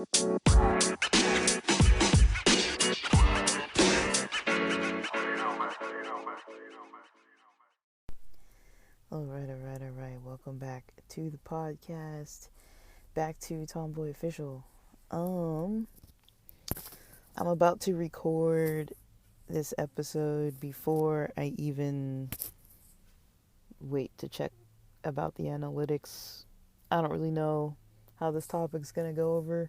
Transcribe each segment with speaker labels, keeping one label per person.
Speaker 1: All right. Welcome back to the podcast. Back to Tomboy Official. I'm about to record this episode before I even wait to check about the analytics. I don't really know how this topic's gonna go over.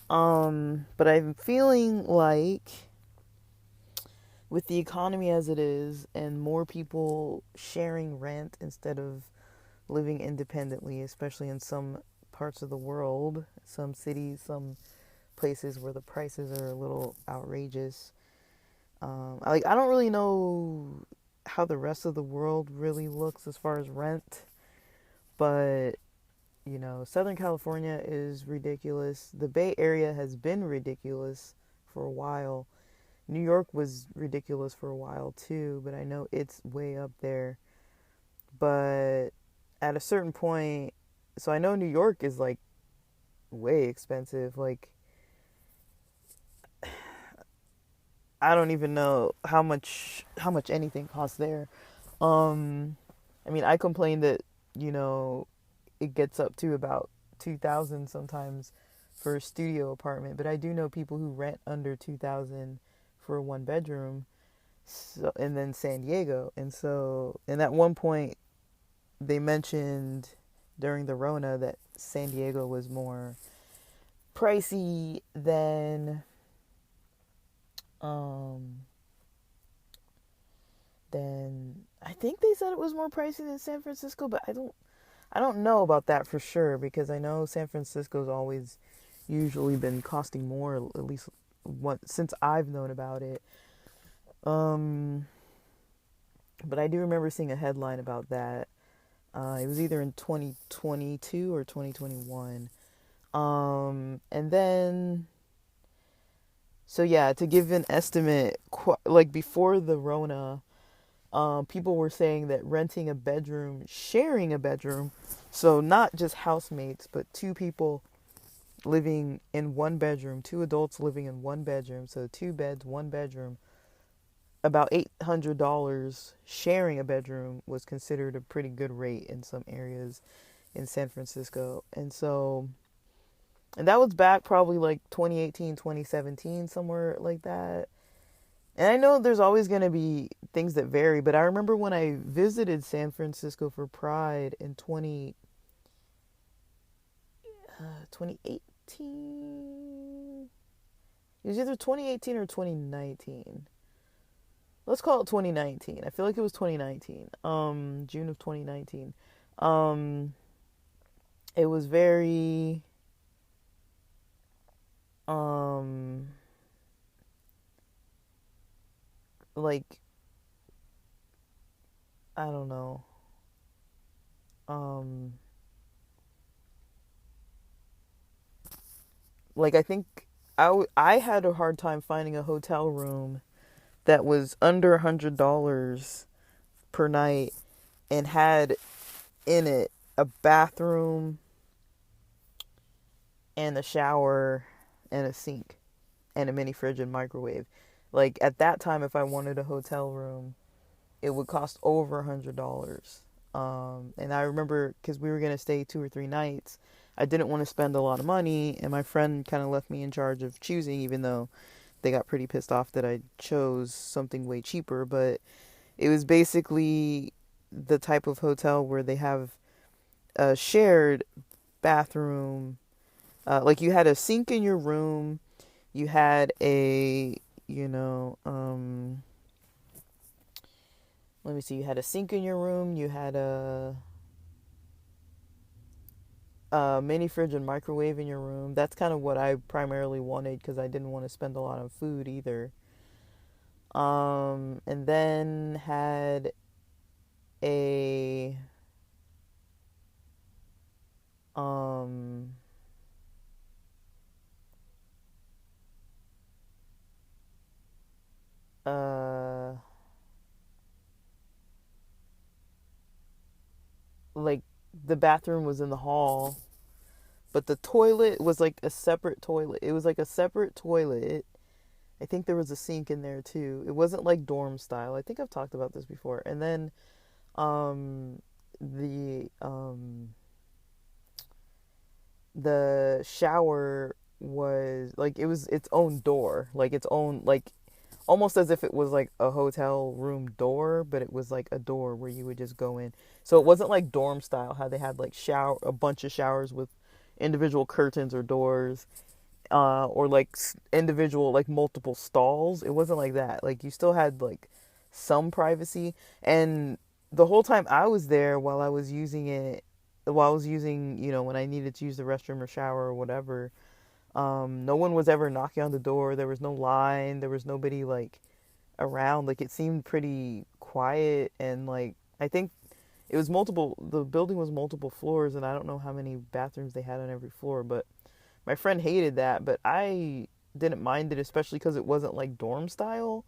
Speaker 1: But I'm feeling like with the economy as it is and more people sharing rent instead of living independently, especially in some parts of the world, some cities, some places where the prices are a little outrageous. I don't really know how the rest of the world really looks as far as rent, but Southern California is ridiculous. The Bay Area has been ridiculous for a while. New York was ridiculous for a while too, but I know it's way up there. But at a certain point, so I know New York is like way expensive. Like, I don't even know how much anything costs there. I mean, I complain that, it gets up to about 2,000 sometimes for a studio apartment, but I do know people who rent under 2,000 for a one bedroom. So, and then San Diego. And at one point they mentioned during the Rona that San Diego was more pricey um than I think they said it was more pricey than San Francisco, but I don't know about that for sure, because I know San Francisco's always usually been costing more, at least since I've known about it. But I do remember seeing a headline about that. It was either in 2022 or 2021. And then, so yeah, to give an estimate, like before the Rona, people were saying that renting a bedroom, sharing a bedroom, so not just housemates, but two people living in one bedroom, two adults living in one bedroom, so two beds, one bedroom, about $800 sharing a bedroom was considered a pretty good rate in some areas in San Francisco. And that was back probably like 2018, 2017, somewhere like that. And I know there's always going to be things that vary, but I remember when I visited San Francisco for Pride in 2018. It was either 2018 or 2019. Let's call it 2019. I feel like it was 2019. June of 2019. It was very like, I don't know. Like, I think I had a hard time finding a hotel room that was under $100 per night and had in it a bathroom and a shower and a sink and a mini fridge and microwave. Like, at that time, if I wanted a hotel room, it would cost over $100. And I remember, because we were going to stay 2 or 3 nights, I didn't want to spend a lot of money, and my friend kind of left me in charge of choosing, even though they got pretty pissed off that I chose something way cheaper. But it was basically the type of hotel where they have a shared bathroom. Like, you had a sink in your room, you had let me see, you had a sink in your room, you had a mini fridge and microwave in your room. That's kind of what I primarily wanted, because I didn't want to spend a lot on food either. And then had a um uh like, the bathroom was in the hall, but the toilet was like a separate toilet. It was like a separate toilet. I think there was a sink in there too. It wasn't like dorm style. I think I've talked about this before. And then um the um the shower was like, it was its own door, like its own, like almost as if it was like a hotel room door, but it was like a door where you would just go in. So it wasn't like dorm style, how they had like a bunch of showers with individual curtains or doors, or like individual, like multiple stalls. It wasn't like that. Like you still had like some privacy. And the whole time I was there, while I was using it, while I was using, when I needed to use the restroom or shower or whatever, no one was ever knocking on the door. There was no line. There was nobody like around. Like it seemed pretty quiet. And like, I think the building was multiple floors, and I don't know how many bathrooms they had on every floor, but my friend hated that, but I didn't mind it, especially because it wasn't like dorm style.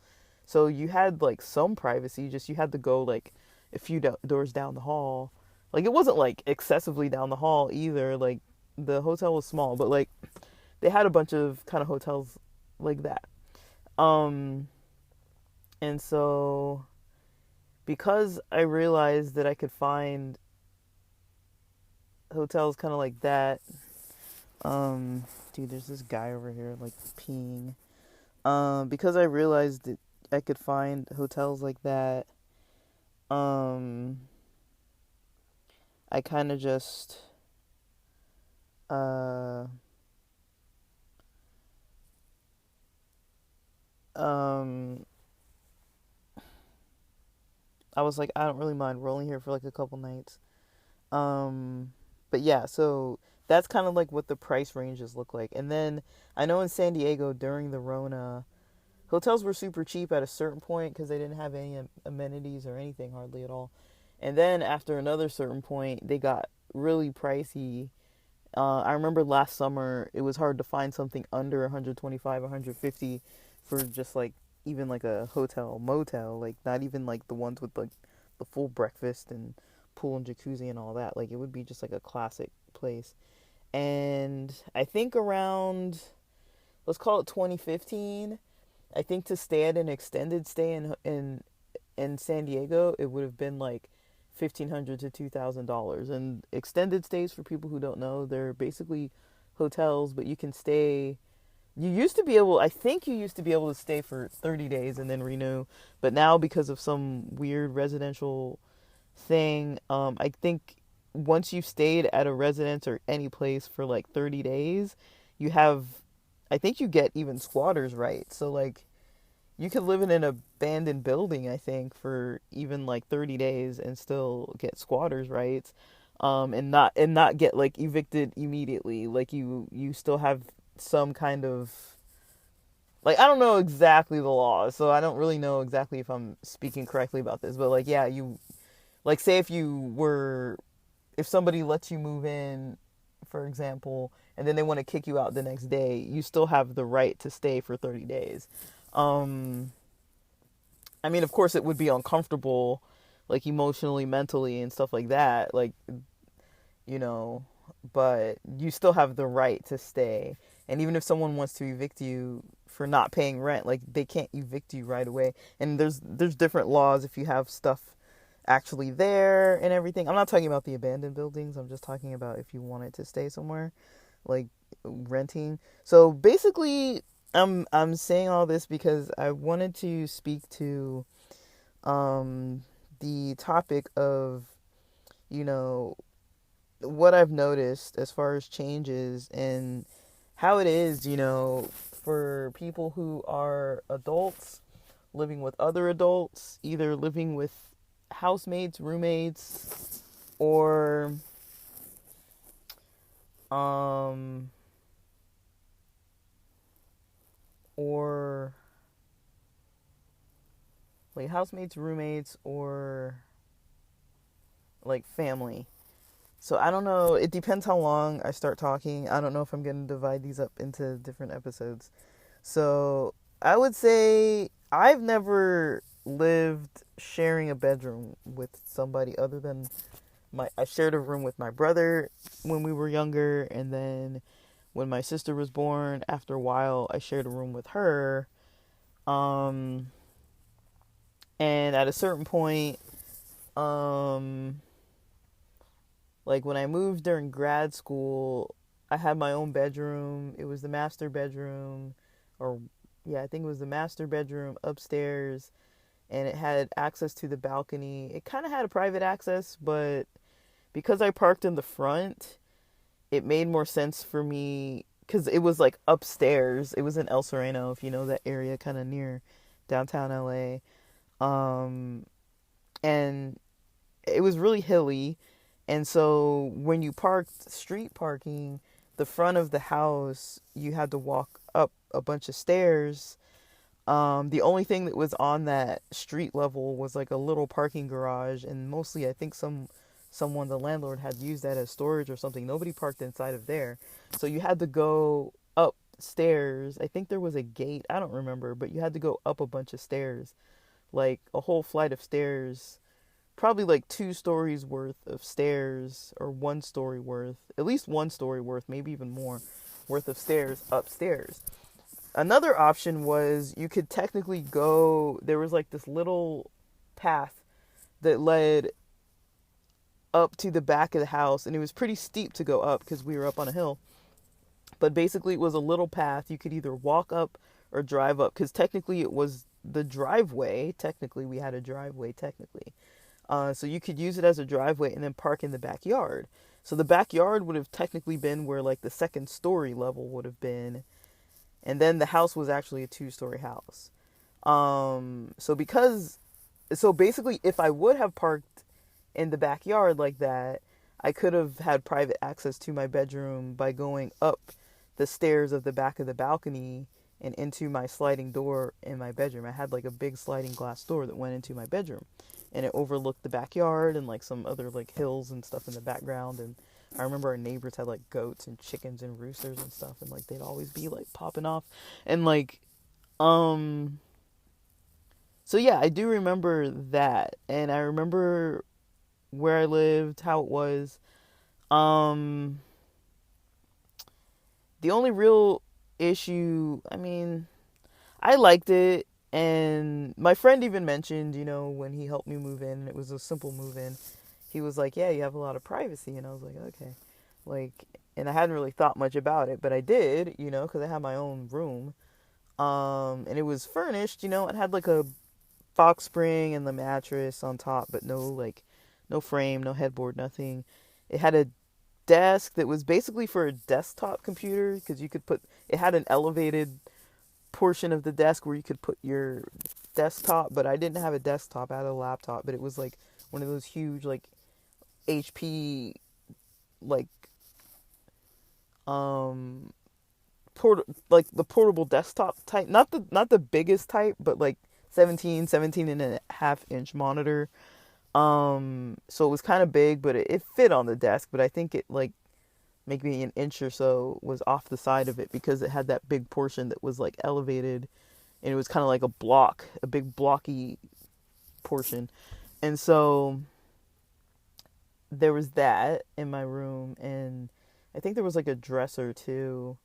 Speaker 1: So you had like some privacy, just you had to go like a few doors down the hall. Like it wasn't like excessively down the hall either. Like the hotel was small, but like they had a bunch of kind of hotels like that. Um, and so because I realized that I could find hotels kind of like that, dude, there's this guy over here like peeing. Because I realized that I could find hotels like that, um, I kind of just, uh, um, I was like, I don't really mind rolling here for like a couple nights. Um, but yeah, so that's kind of like what the price ranges look like. And then I know in San Diego during the Rona, hotels were super cheap at a certain point because they didn't have any amenities or anything hardly at all. And then after another certain point, they got really pricey. I remember last summer it was hard to find something under 125, 150 for just like even like a hotel motel, like not even like the ones with like the full breakfast and pool and jacuzzi and all that. Like it would be just like a classic place. And I think around, let's call it 2015, I think to stay at an extended stay in San Diego, it would have been like $1,500 to $2,000. And extended stays, for people who don't know, they're basically hotels, but you can stay. You used to be able, I think you used to be able to stay for 30 days and then renew, but now because of some weird residential thing, I think once you've stayed at a residence or any place for like 30 days, you have, I think you get even squatters' rights. So like you could live in an abandoned building, I think, for even like 30 days and still get squatters' rights, and not get like evicted immediately. Like you still have some kind of, like, I don't know exactly the law, so I don't really know exactly if I'm speaking correctly about this, but like yeah, you, like, say if somebody lets you move in, for example, and then they want to kick you out the next day, you still have the right to stay for 30 days. Um, I mean, of course, it would be uncomfortable, like emotionally, mentally, and stuff like that. Like, you know, but you still have the right to stay. And even if someone wants to evict you for not paying rent, like they can't evict you right away. And there's different laws if you have stuff actually there and everything. I'm not talking about the abandoned buildings. I'm just talking about if you wanted to stay somewhere, like renting. So basically, I'm saying all this because I wanted to speak to the topic of, you know, what I've noticed as far as changes and how it is, for people who are adults living with other adults, either living with housemates, roommates, or um or like housemates, roommates, or like family. So I don't know, it depends how long I start talking. I don't know if I'm going to divide these up into different episodes. So I would say I've never lived sharing a bedroom with somebody other than I shared a room with my brother when we were younger, and then when my sister was born, after a while, I shared a room with her. Um, and at a certain point, um, like when I moved during grad school, I had my own bedroom. It was the master bedroom, or yeah, I think it was the master bedroom upstairs, and it had access to the balcony. It kind of had a private access, but because I parked in the front, it made more sense for me because it was like upstairs. It was in El Sereno, if you know that area, kind of near downtown LA. Um, and it was really hilly. And so when you parked street parking, the front of the house, you had to walk up a bunch of stairs. The only thing that was on that street level was like a little parking garage, and mostly I think someone, the landlord, had used that as storage or something. Nobody parked inside of there. So you had to go upstairs. I think there was a gate. I don't remember, but you had to go up a bunch of stairs, like a whole flight of stairs, probably like 2 stories worth of stairs, or 1 story worth, at least 1 story worth, maybe even more worth of stairs upstairs. Another option was you could technically go, there was like this little path that led up to the back of the house, and it was pretty steep to go up because we were up on a hill. But basically, it was a little path. You could either walk up or drive up, because technically it was the driveway. Technically, we had a driveway, technically. So you could use it as a driveway and then park in the backyard. So the backyard would have technically been where like the 2nd story level would have been. And then the house was actually a 2-story house. So basically, if I would have parked in the backyard like that, I could have had private access to my bedroom by going up the stairs of the back of the balcony and into my sliding door in my bedroom. I had like a big sliding glass door that went into my bedroom, and it overlooked the backyard and like some other like hills and stuff in the background. And I remember our neighbors had like goats and chickens and roosters and stuff, and like they'd always be like popping off. And like so yeah, I do remember that, and I remember where I lived, how it was. The only real issue, I mean, I liked it, and my friend even mentioned, when he helped me move in, and it was a simple move in, he was like, yeah, you have a lot of privacy, and I was like, okay, like, and I hadn't really thought much about it, but I did, because I had my own room, and it was furnished, it had like a box spring and the mattress on top, but no frame, no headboard, nothing. It had a desk that was basically for a desktop computer, because it had an elevated portion of the desk where you could put your desktop, but I didn't have a desktop. I had a laptop, but it was like one of those huge like HP like like the portable desktop type, not the biggest type, but like 17 and a half inch monitor. So it was kind of big, but it fit on the desk, but I think it like maybe an inch or so was off the side of it, because it had that big portion that was like elevated, and it was kind of like a big blocky portion. And so there was that in my room, and I think there was like a dresser too,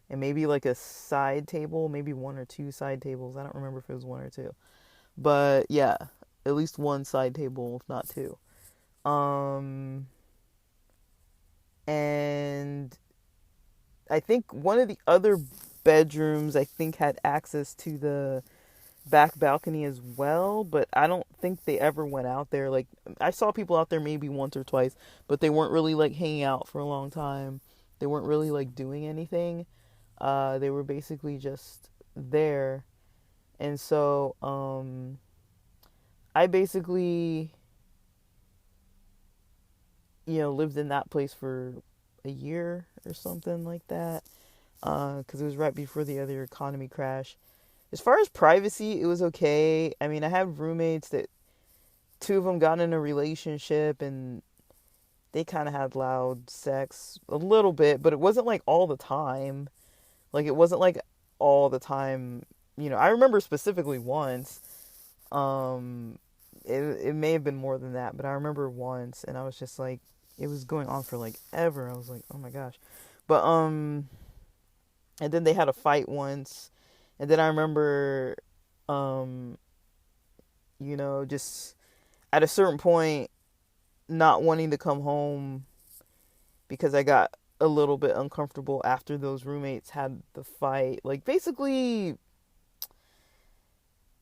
Speaker 1: and maybe like a side table, maybe 1 or 2 side tables. I don't remember if it was 1 or 2. But yeah, at least 1 side table, if not 2. And I think one of the other bedrooms, I think, had access to the back balcony as well, but I don't think they ever went out there. Like, I saw people out there maybe once or twice, but they weren't really like hanging out for a long time. They weren't really like doing anything. They were basically just there. And so I basically lived in that place for a year or something like that, because it was right before the other economy crash. As far as privacy, it was okay. I mean, I have roommates that 2 of them got in a relationship, and they kind of had loud sex a little bit, but it wasn't like all the time. Like, it wasn't like all the time. I remember specifically once, it may have been more than that, but I remember once, and I was just like, it was going on for like ever. I was like, oh my gosh. But and then they had a fight once, and then I remember, um, just at a certain point, not wanting to come home because I got a little bit uncomfortable after those roommates had the fight. Like, basically,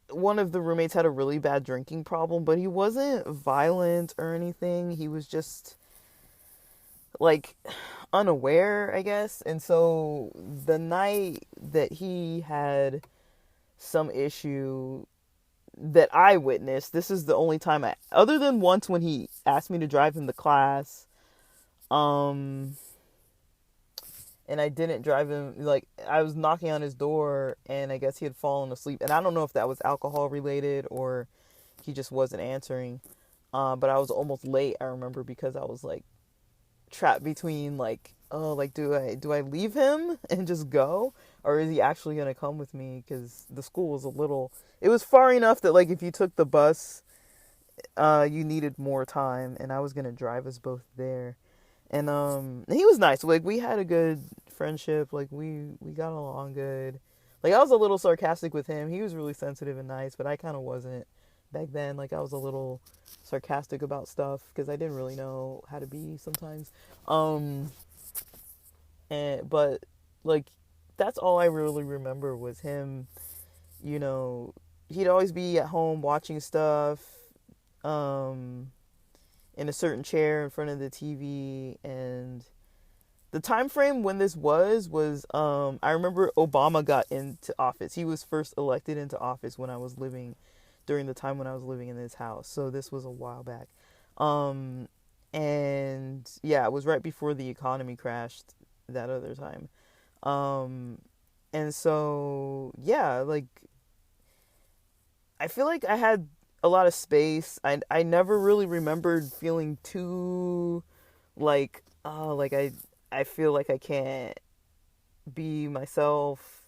Speaker 1: one of the roommates had a really bad drinking problem, but he wasn't violent or anything. He was just like unaware, I guess. And so the night that he had some issue that I witnessed, this is the only time other than once when he asked me to drive him to class, and I didn't drive him. Like, I was knocking on his door, and I guess he had fallen asleep. And I don't know if that was alcohol related or he just wasn't answering. But I was almost late, I remember, because I was like trapped between like, oh, like, do I leave him and just go, or is he actually gonna come with me? Because the school was it was far enough that, like, if you took the bus, you needed more time, and I was gonna drive us both there. And he was nice. Like, we had a good friendship. Like, we got along good. Like, I was a little sarcastic with him. He was really sensitive and nice, but I kind of wasn't back then. Like, I was a little sarcastic about stuff because I didn't really know how to be sometimes. But like, that's all I really remember was him. He'd always be at home watching stuff. In a certain chair in front of the TV. And the time frame when this was I remember Obama got into office. He was first elected into office during the time when I was living in this house. So this was a while back. And yeah, it was right before the economy crashed that other time. And so yeah, like, I feel like I had a lot of space. I never really remembered feeling too like, oh, like I feel like I can't be myself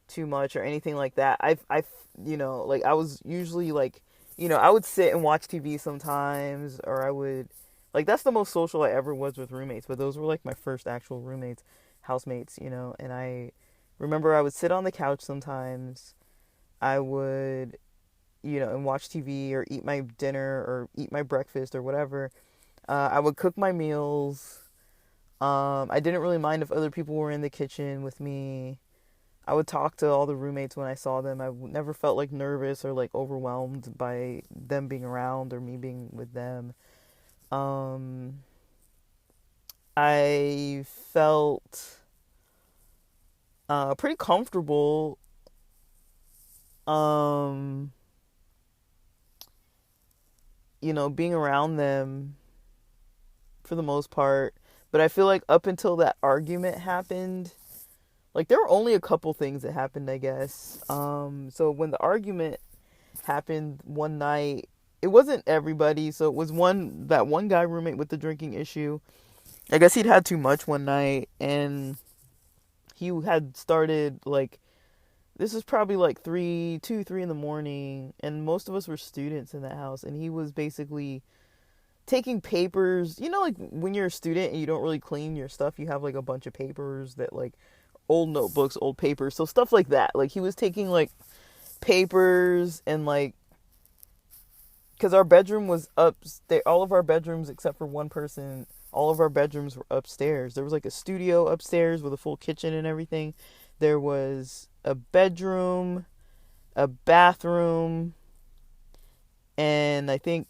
Speaker 1: too much or anything like that. Like, I was usually like, I would sit and watch TV sometimes, or I would, like, that's the most social I ever was with roommates, but those were like my first actual roommates, housemates, and I remember I would sit on the couch sometimes. I would, and watch TV or eat my dinner or eat my breakfast or whatever. I would cook my meals. I didn't really mind if other people were in the kitchen with me. I would talk to all the roommates when I saw them. I never felt like nervous or like overwhelmed by them being around or me being with them. I felt pretty comfortable. Being around them for the most part. But I feel like up until that argument happened, like, there were only a couple things that happened, I guess. So when the argument happened one night, it wasn't everybody. So it was that one guy roommate with the drinking issue. I guess he'd had too much one night, and he had started, like, this is probably like 3 in the morning, and most of us were students in that house, and he was basically taking papers. Like, when you're a student and you don't really clean your stuff, you have like a bunch of papers that, like, old notebooks, old papers, so stuff like that. Like, he was taking like papers and, like, because our bedroom was upstairs. All of our bedrooms except for one person, all of our bedrooms were upstairs. There was like a studio upstairs with a full kitchen and everything. There was a bedroom, a bathroom, and I think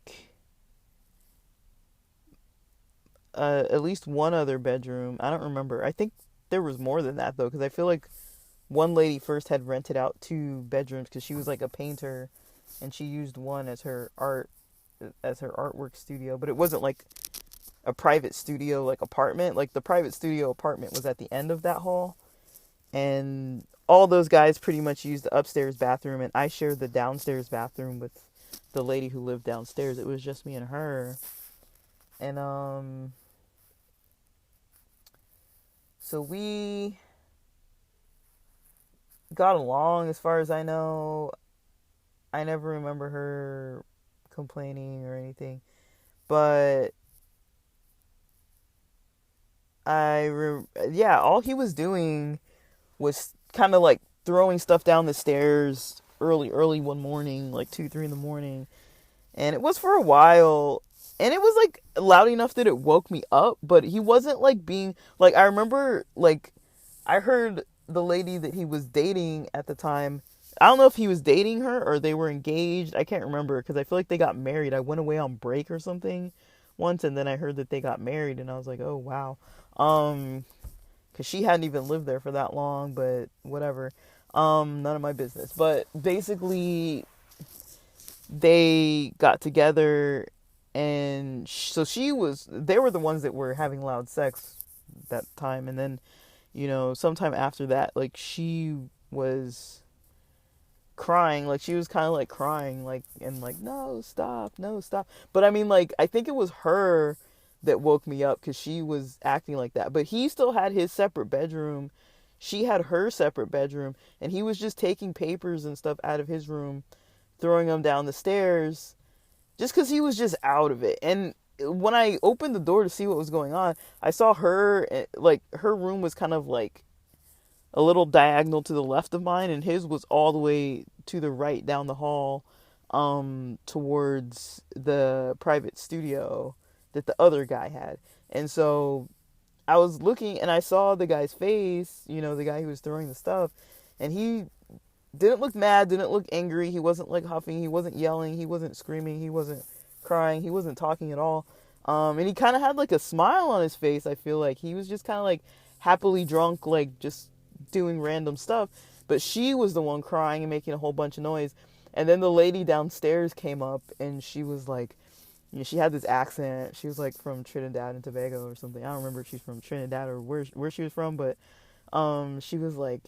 Speaker 1: at least one other bedroom. I don't remember. I think there was more than that, though, because I feel like one lady first had rented out 2 bedrooms because she was like a painter, and she used one as her artwork studio. But it wasn't like a private studio, like, apartment. Like, the private studio apartment was at the end of that hall, and all those guys pretty much used the upstairs bathroom, and I shared the downstairs bathroom with the lady who lived downstairs. It was just me and her. And so we got along as far as I know. I never remember her complaining or anything. But yeah, all he was doing was kind of like throwing stuff down the stairs early one morning, like 2, 3 in the morning. And it was for a while. And it was like loud enough that it woke me up, but he wasn't like being like, I remember like I heard the lady that he was dating at the time. I don't know if he was dating her or they were engaged. I can't remember because I feel like they got married. I went away on break or something once, and then I heard that they got married, and I was like, oh wow. Because she hadn't even lived there for that long, but whatever. None of my business. But basically, they got together, and so they were the ones that were having loud sex that time, and then, sometime after that, like, she was crying, like, she was kind of like crying, like, and like, no, stop, no, stop. But I mean, like, I think it was her that woke me up because she was acting like that. But he still had his separate bedroom. She had her separate bedroom, and he was just taking papers and stuff out of his room, throwing them down the stairs, just because he was just out of it. And when I opened the door to see what was going on, I saw her, like, her room was kind of like a little diagonal to the left of mine, and his was all the way to the right down the hall, towards the private studio that the other guy had. And so I was looking, and I saw the guy's face, the guy who was throwing the stuff, and he didn't look mad, didn't look angry, he wasn't like huffing, he wasn't yelling, he wasn't screaming, he wasn't crying, he wasn't talking at all. And he kind of had like a smile on his face. I feel like he was just kind of like happily drunk, like just doing random stuff. But she was the one crying and making a whole bunch of noise. And then the lady downstairs came up, and she was like, she had this accent. She was like from Trinidad and Tobago or something. I don't remember if she's from Trinidad or where she was from, but she was like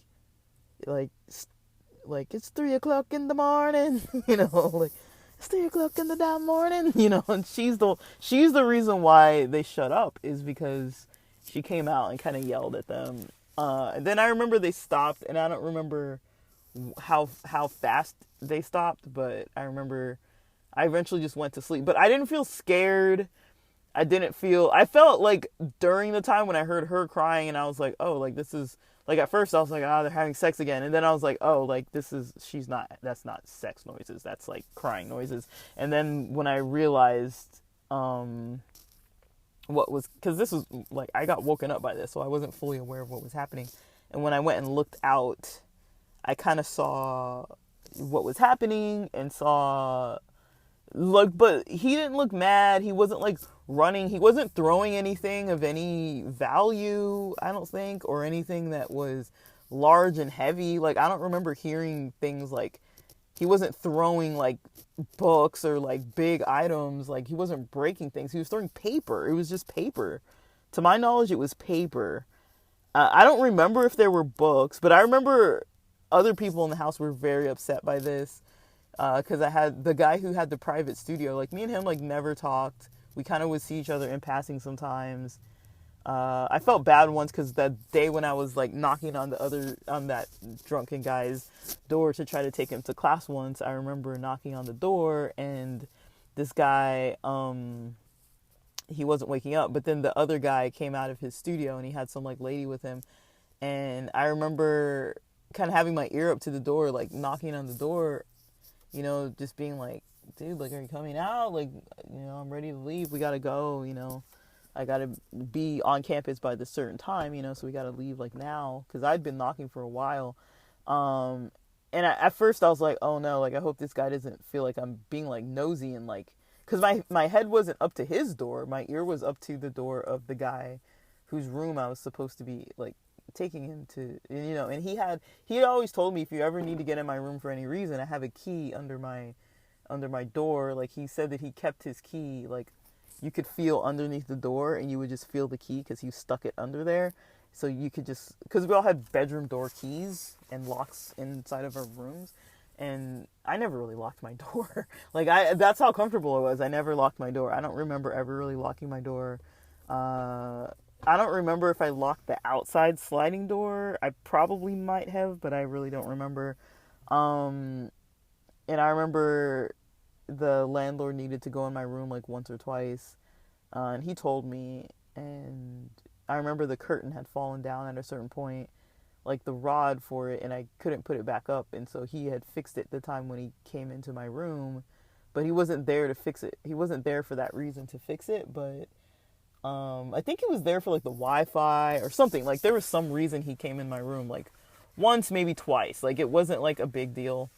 Speaker 1: it's 3 o'clock in the morning, like it's 3 o'clock in the damn morning, and she's the reason why they shut up, is because she came out and kind of yelled at them. And then I remember they stopped, and I don't remember how fast they stopped, but I remember I eventually just went to sleep. But I didn't feel scared. I felt like during the time when I heard her crying, and I was like, oh, like this is, like at first I was like, they're having sex again. And then I was like, oh, like that's not sex noises. That's like crying noises. And then when I realized, because this was like, I got woken up by this, so I wasn't fully aware of what was happening. And when I went and looked out, I kind of saw what was happening and saw, like, but he didn't look mad. He wasn't like running. He wasn't throwing anything of any value, I don't think, or anything that was large and heavy. Like, I don't remember hearing things like, he wasn't throwing like books or like big items. Like, he wasn't breaking things. He was throwing paper. It was just paper. To my knowledge, it was paper. I don't remember if there were books, but I remember other people in the house were very upset by this. Because I had the guy who had the private studio, like, me and him, like, never talked. We kind of would see each other in passing sometimes. I felt bad once because that day when I was, like, knocking on that drunken guy's door to try to take him to class once, I remember knocking on the door, and this guy, he wasn't waking up, but then the other guy came out of his studio, and he had some, like, lady with him, and I remember kind of having my ear up to the door, like, knocking on the door, just being like, dude, like, are you coming out? Like, I'm ready to leave. We got to go, I got to be on campus by this certain time, so we got to leave, like, now. Because I'd been knocking for a while. And at first I was like, oh, no, like, I hope this guy doesn't feel like I'm being, like, nosy and, like, because my head wasn't up to his door. My ear was up to the door of the guy whose room I was supposed to be, like, taking him to, and he had always told me, if you ever need to get in my room for any reason, I have a key under my door. Like, he said that he kept his key, like, you could feel underneath the door and you would just feel the key because he stuck it under there. So you could just, because we all had bedroom door keys and locks inside of our rooms, and I never really locked my door. Like, that's how comfortable I was. I never locked my door. I don't remember ever really locking my door. I don't remember if I locked the outside sliding door. I probably might have, but I really don't remember. And I remember the landlord needed to go in my room like once or twice, and he told me. And I remember the curtain had fallen down at a certain point, like the rod for it, and I couldn't put it back up. And so he had fixed it the time when he came into my room, but he wasn't there to fix it. He wasn't there for that reason to fix it, but I think he was there for like the Wi-Fi or something. Like there was some reason he came in my room like once, maybe twice. Like it wasn't like a big deal.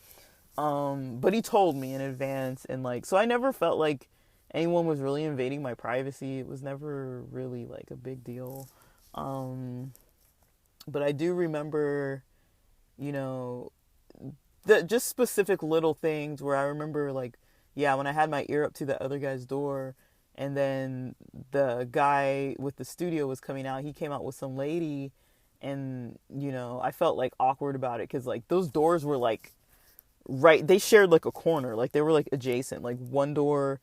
Speaker 1: But he told me in advance, and like, so I never felt like anyone was really invading my privacy. It was never really like a big deal. But I do remember, you know, the just specific little things where I remember like, yeah, when I had my ear up to the other guy's door, and then the guy with the studio was coming out, he came out with some lady, and, you know, I felt like awkward about it because like those doors were like, right, they shared like a corner, like they were like adjacent, like one door,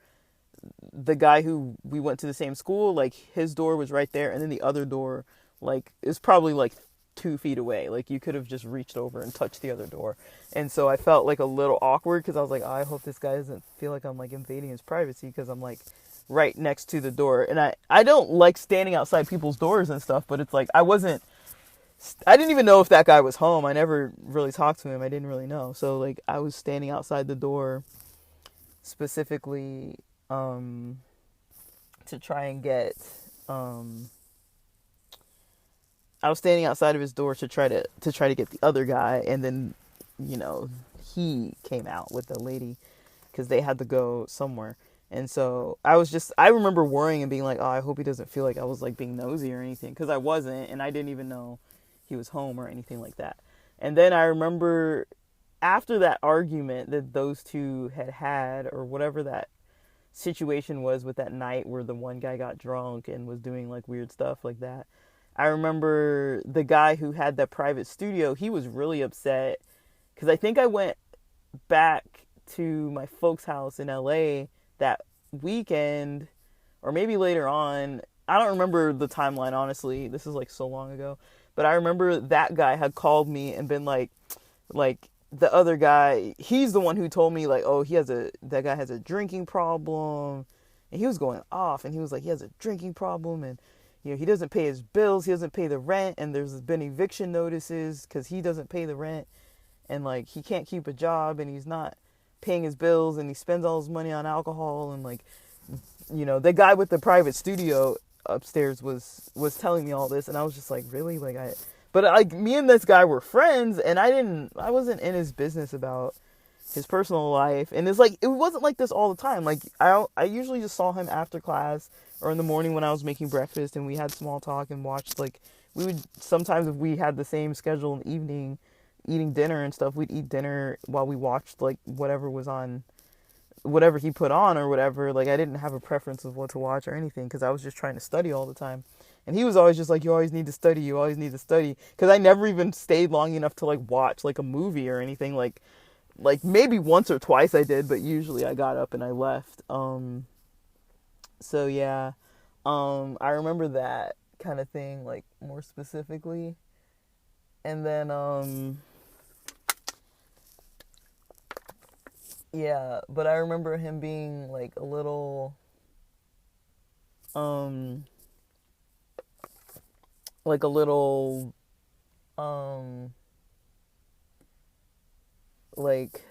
Speaker 1: the guy who we went to the same school, like his door was right there, and then the other door like is probably like 2 feet away. Like you could have just reached over and touched the other door. And so I felt like a little awkward because I was like, oh, I hope this guy doesn't feel like I'm like invading his privacy because I'm like right next to the door. And I don't like standing outside people's doors and stuff, but it's like I didn't even know if that guy was home. I never really talked to him. I didn't really know. So like I was standing outside the door specifically to try and get I was standing outside of his door to try to get the other guy, and then, you know, he came out with the lady because they had to go somewhere. And so I remember worrying and being like, oh, I hope he doesn't feel like I was like being nosy or anything, because I wasn't, and I didn't even know he was home or anything like that. And then I remember after that argument that those two had, or whatever that situation was with that night where the one guy got drunk and was doing like weird stuff like that, I remember the guy who had that private studio, he was really upset because I think I went back to my folks' house in LA that weekend, or maybe later on. I don't remember the timeline, honestly. This is like so long ago. But I remember that guy had called me and been like the other guy, he's the one who told me like, oh, that guy has a drinking problem. And he was going off, and he was like, he has a drinking problem, and you know, he doesn't pay his bills, he doesn't pay the rent, and there's been eviction notices because he doesn't pay the rent, and like he can't keep a job, and he's not paying his bills, and he spends all his money on alcohol, and like, you know, the guy with the private studio upstairs was telling me all this, and I was just like, really? But like me and this guy were friends, and I wasn't in his business about his personal life. And it's like, it wasn't like this all the time. Like I usually just saw him after class or in the morning when I was making breakfast, and we had small talk and watched, like, we would sometimes, if we had the same schedule in the evening, eating dinner and stuff, we'd eat dinner while we watched like whatever was on, whatever he put on or whatever. Like I didn't have a preference of what to watch or anything because I was just trying to study all the time. And he was always just like, you always need to study, you always need to study, because I never even stayed long enough to like watch like a movie or anything. Like maybe once or twice I did, but usually I got up and I left. So yeah, I remember that kind of thing, like more specifically. And then yeah, but I remember him being like a little like a little like,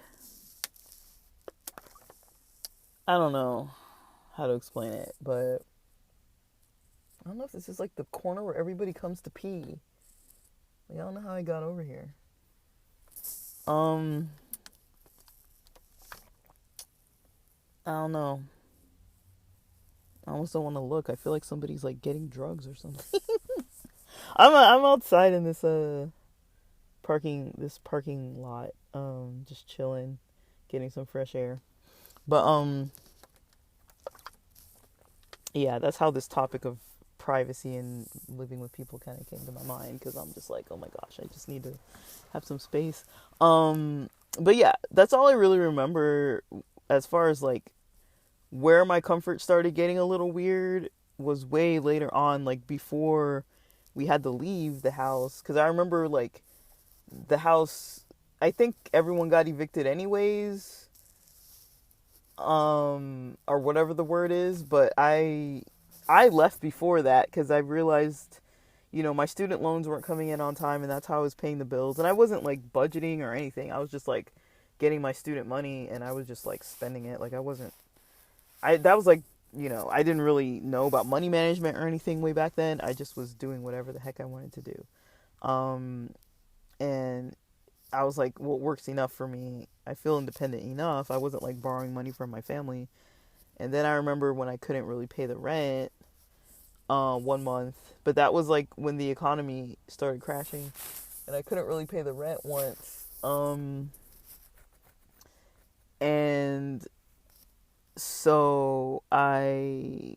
Speaker 1: I don't know how to explain it, but I don't know if this is like the corner where everybody comes to pee. Like, I don't know how I got over here. I don't know. I almost don't want to look. I feel like somebody's like getting drugs or something. I'm outside in this parking lot, just chilling, getting some fresh air. But yeah, that's how this topic of privacy and living with people kind of came to my mind, because I'm just like, oh my gosh, I just need to have some space. But yeah, that's all I really remember as far as like where my comfort started getting a little weird was way later on, like before we had to leave the house, because I remember like the house, I think everyone got evicted anyways. or whatever the word is, but I left before that because I realized, my student loans weren't coming in on time, and that's how I was paying the bills. And I wasn't like budgeting or anything. I was just like getting my student money, and I was just like spending it. Like I wasn't. That was like, I didn't really know about money management or anything way back then. I just was doing whatever the heck I wanted to do. Um, and I was like, what works enough for me? I feel independent enough. I wasn't like borrowing money from my family. And then I remember when I couldn't really pay the rent, 1 month, but that was like when the economy started crashing, and I couldn't really pay the rent once. And so um,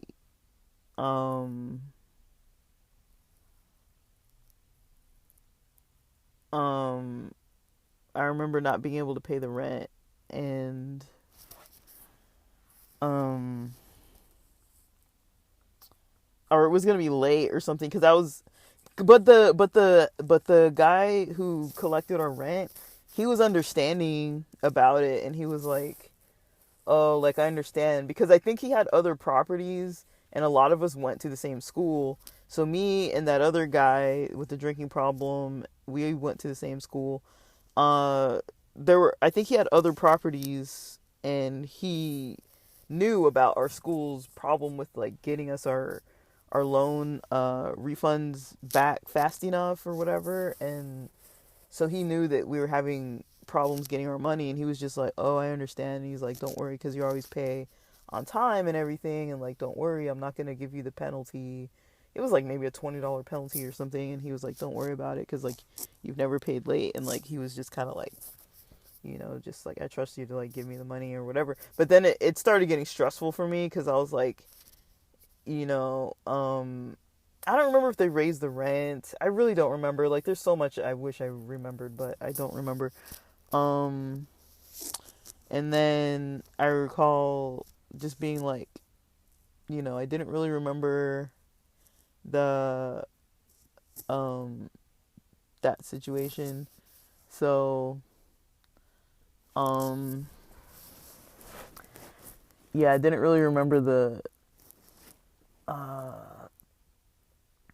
Speaker 1: um, I remember not being able to pay the rent, and um, or it was gonna be late or something because I was, but the guy who collected our rent, he was understanding about it, and he was like, oh, like I understand, because I think he had other properties, and a lot of us went to the same school. So me and that other guy with the drinking problem, we went to the same school. Uh, I think he had other properties, and he knew about our school's problem with like getting us our loan refunds back fast enough or whatever, and so he knew that we were having problems getting our money, and he was just like, oh, I understand. And he's like, don't worry, because you always pay on time and everything, and like, don't worry, I'm not going to give you the penalty. It was like maybe a $20 penalty or something, and he was like, don't worry about it, because like you've never paid late. And like he was just kind of like, just like, I trust you to like give me the money or whatever. But then it started getting stressful for me, because I was like, you know, I don't remember if they raised the rent. I really don't remember. Like, there's so much I wish I remembered, but I don't remember. Um, and then I recall just being like, I didn't really remember the, that situation. So, um, yeah, I didn't really remember the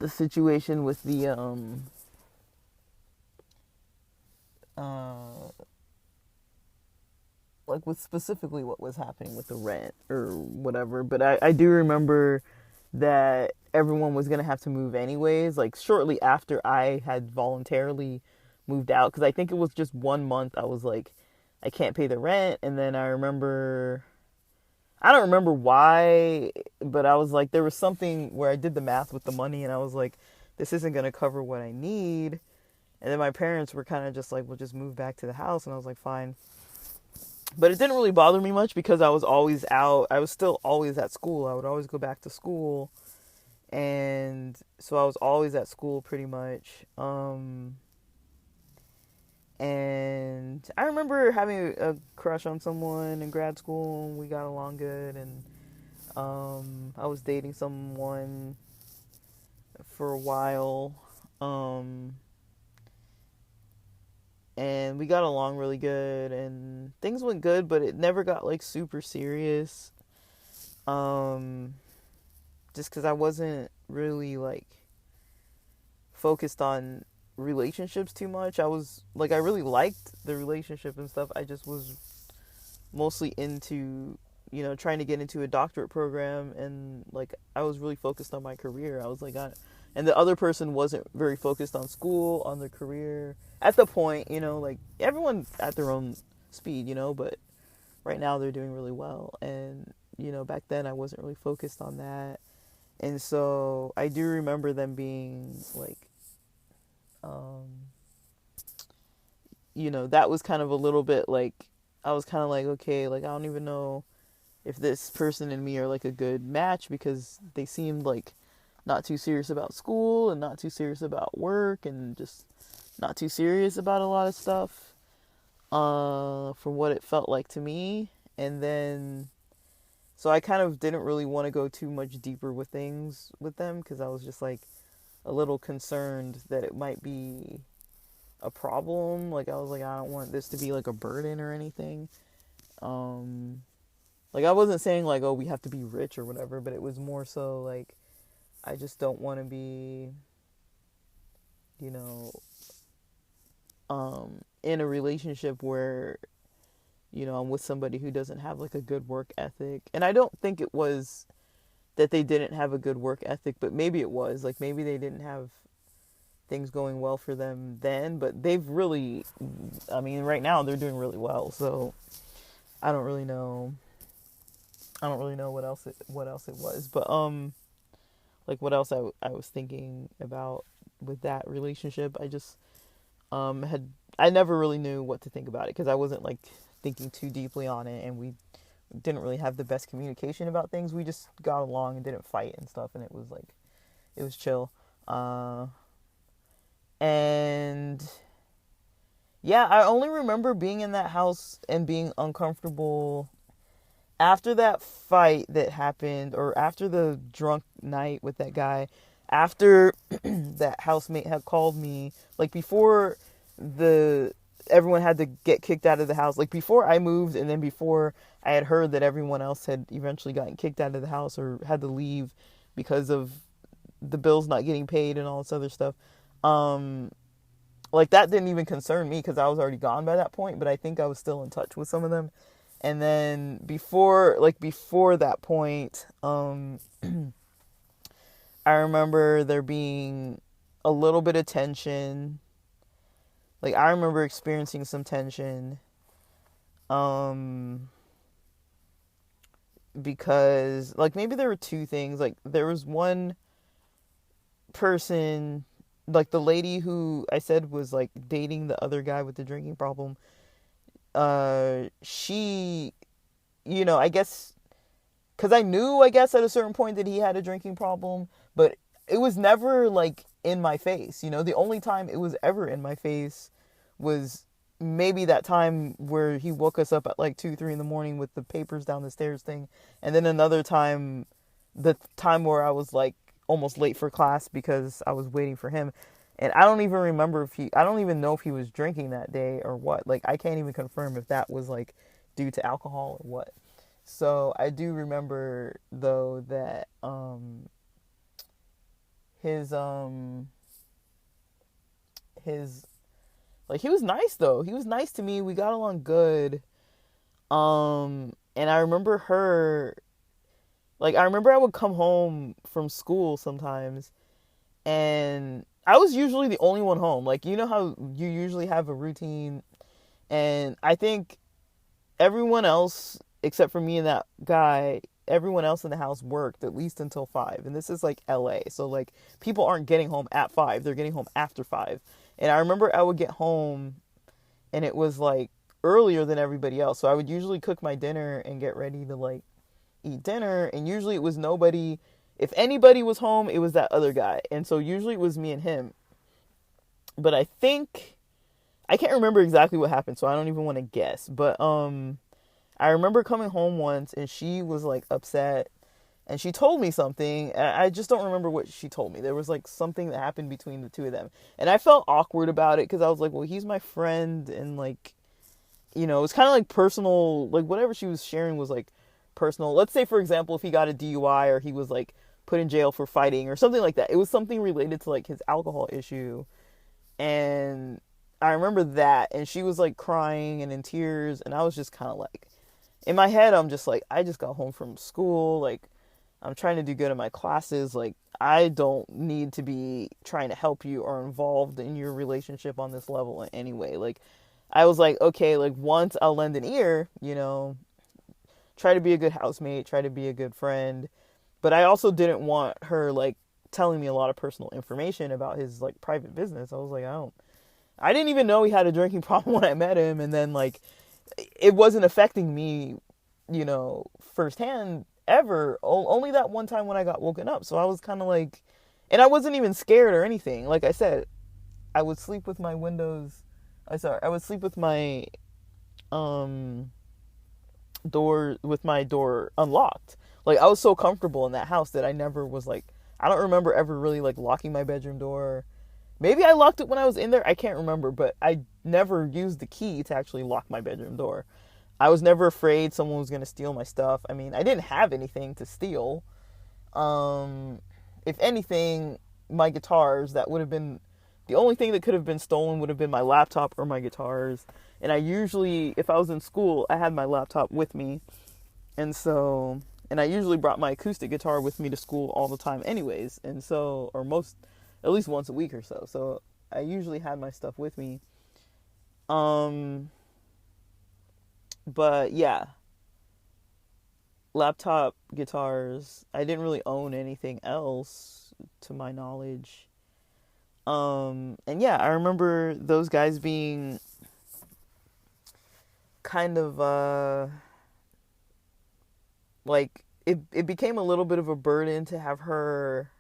Speaker 1: situation with the, uh, like with specifically what was happening with the rent or whatever. But I do remember that everyone was going to have to move anyways, like shortly after I had voluntarily moved out. Because I think it was just 1 month I was like, I can't pay the rent. And then I don't remember why, but I was like, there was something where I did the math with the money, and I was like, this isn't going to cover what I need. And then my parents were kind of just like, we'll just move back to the house. And I was like, fine. But it didn't really bother me much because I was always out. I was still always at school. I would always go back to school. And so I was always at school pretty much. And I remember having a crush on someone in grad school, and we got along good. And I was dating someone for a while. And we got along really good, and things went good, but it never got like super serious. Just because I wasn't really like focused on relationships too much. I was like, I really liked the relationship and stuff. I just was mostly into, trying to get into a doctorate program, and like I was really focused on my career. I was like, and the other person wasn't very focused on school, on their career at the point, like everyone at their own speed, but right now they're doing really well. And, back then I wasn't really focused on that. And so I do remember them being like, that was kind of a little bit like, I was kind of like, okay, like I don't even know if this person and me are like a good match, because they seemed like not too serious about school and not too serious about work and just not too serious about a lot of stuff, from what it felt like to me. And then, so I kind of didn't really want to go too much deeper with things with them, because I was just like a little concerned that it might be a problem. Like I was like, I don't want this to be like a burden or anything. Like, I wasn't saying, like, oh, we have to be rich or whatever, but it was more so, like, I just don't want to be, you know, in a relationship where, I'm with somebody who doesn't have, like, a good work ethic. And I don't think it was that they didn't have a good work ethic, but maybe it was. Like, maybe they didn't have things going well for them then, but they've really, I mean, right now they're doing really well. So I don't really know. I don't really know what else it was, but like what else I was thinking about with that relationship. I just I never really knew what to think about it because I wasn't like thinking too deeply on it, and we didn't really have the best communication about things. We just got along and didn't fight and stuff, and it was chill. And yeah, I only remember being in that house and being uncomfortable after that fight that happened, or after the drunk night with that guy, after that housemate had called me, like before everyone had to get kicked out of the house, like before I moved, and then before I had heard that everyone else had eventually gotten kicked out of the house or had to leave because of the bills not getting paid and all this other stuff. Like that didn't even concern me because I was already gone by that point, but I think I was still in touch with some of them. And then before that point, I remember there being a little bit of tension. Like I remember experiencing some tension. Because like maybe there were two things. Like there was one person, like the lady who I said was like dating the other guy with the drinking problem. She, I guess, because I knew, I guess, at a certain point that he had a drinking problem, but it was never like in my face. The only time it was ever in my face was maybe that time where he woke us up at like 2, 3 in the morning with the papers down the stairs thing. And then another time, the time where I was like almost late for class because I was waiting for him. And I don't even remember I don't even know if he was drinking that day or what. Like, I can't even confirm if that was like due to alcohol or what. So I do remember though that, his, like, he was nice though. He was nice to me. We got along good. And I remember I would come home from school sometimes and I was usually the only one home. Like, you know how you usually have a routine, and I think everyone else, except for me and that guy, everyone else in the house worked at least until 5. And this is like LA. So like people aren't getting home at 5. They're getting home after 5. And I remember I would get home and it was like earlier than everybody else. So I would usually cook my dinner and get ready to like eat dinner. And usually it was nobody. If anybody was home, it was that other guy. And so usually it was me and him. But I can't remember exactly what happened, so I don't even want to guess. But I remember coming home once and she was like upset and she told me something. I just don't remember what she told me. There was like something that happened between the two of them. And I felt awkward about it because I was like, well, he's my friend, and like, it's kind of like personal, like whatever she was sharing was like personal. Let's say, for example, if he got a DUI or he was like put in jail for fighting or something like that. It was something related to like his alcohol issue. And I remember that, and she was like crying and in tears, and I was just kind of like, in my head, I'm just like, I just got home from school, like, I'm trying to do good in my classes, like, I don't need to be trying to help you or involved in your relationship on this level in any way. Like, I was like, okay, like, once I'll lend an ear, try to be a good housemate, try to be a good friend, but I also didn't want her, like, telling me a lot of personal information about his, like, private business. I was like, I didn't even know he had a drinking problem when I met him, and then, like, it wasn't affecting me, firsthand ever. Only that one time when I got woken up. So I was kind of like, and I wasn't even scared or anything. Like I said, I would sleep with my I would sleep with my, door unlocked. Like, I was so comfortable in that house that I never was like, I don't remember ever really like locking my bedroom door. Maybe I locked it when I was in there. I can't remember, but I never used the key to actually lock my bedroom door. I was never afraid someone was going to steal my stuff. I mean, I didn't have anything to steal. If anything, my guitars, that would have been the only thing that could have been stolen, would have been my laptop or my guitars. And I usually, if I was in school, I had my laptop with me. And so, and I usually brought my acoustic guitar with me to school all the time anyways. And so, or most, at least once a week or so. So I usually had my stuff with me. But yeah, laptop, guitars. I didn't really own anything else to my knowledge. And yeah, I remember those guys being kind of like it became a little bit of a burden to have her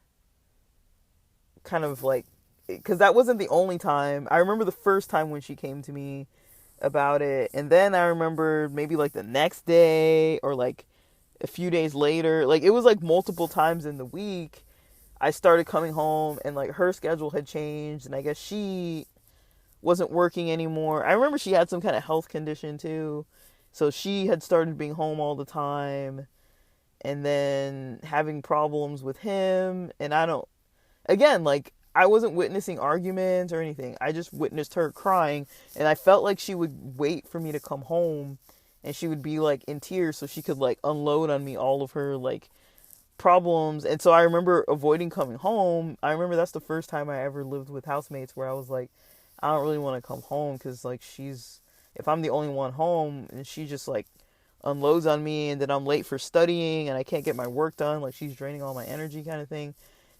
Speaker 1: kind of like, because that wasn't the only time. I remember the first time when she came to me about it, and then I remember maybe like the next day or like a few days later, like it was like multiple times in the week I started coming home, and like her schedule had changed, and I guess she wasn't working anymore. I remember she had some kind of health condition too, so she had started being home all the time, and then having problems with him. And I don't, again, like I wasn't witnessing arguments or anything. I just witnessed her crying, and I felt like she would wait for me to come home, and she would be like in tears so she could like unload on me all of her like problems. And so I remember avoiding coming home. I remember that's the first time I ever lived with housemates where I was like, I don't really want to come home, because like if I'm the only one home and she just like unloads on me, and then I'm late for studying and I can't get my work done, like she's draining all my energy kind of thing.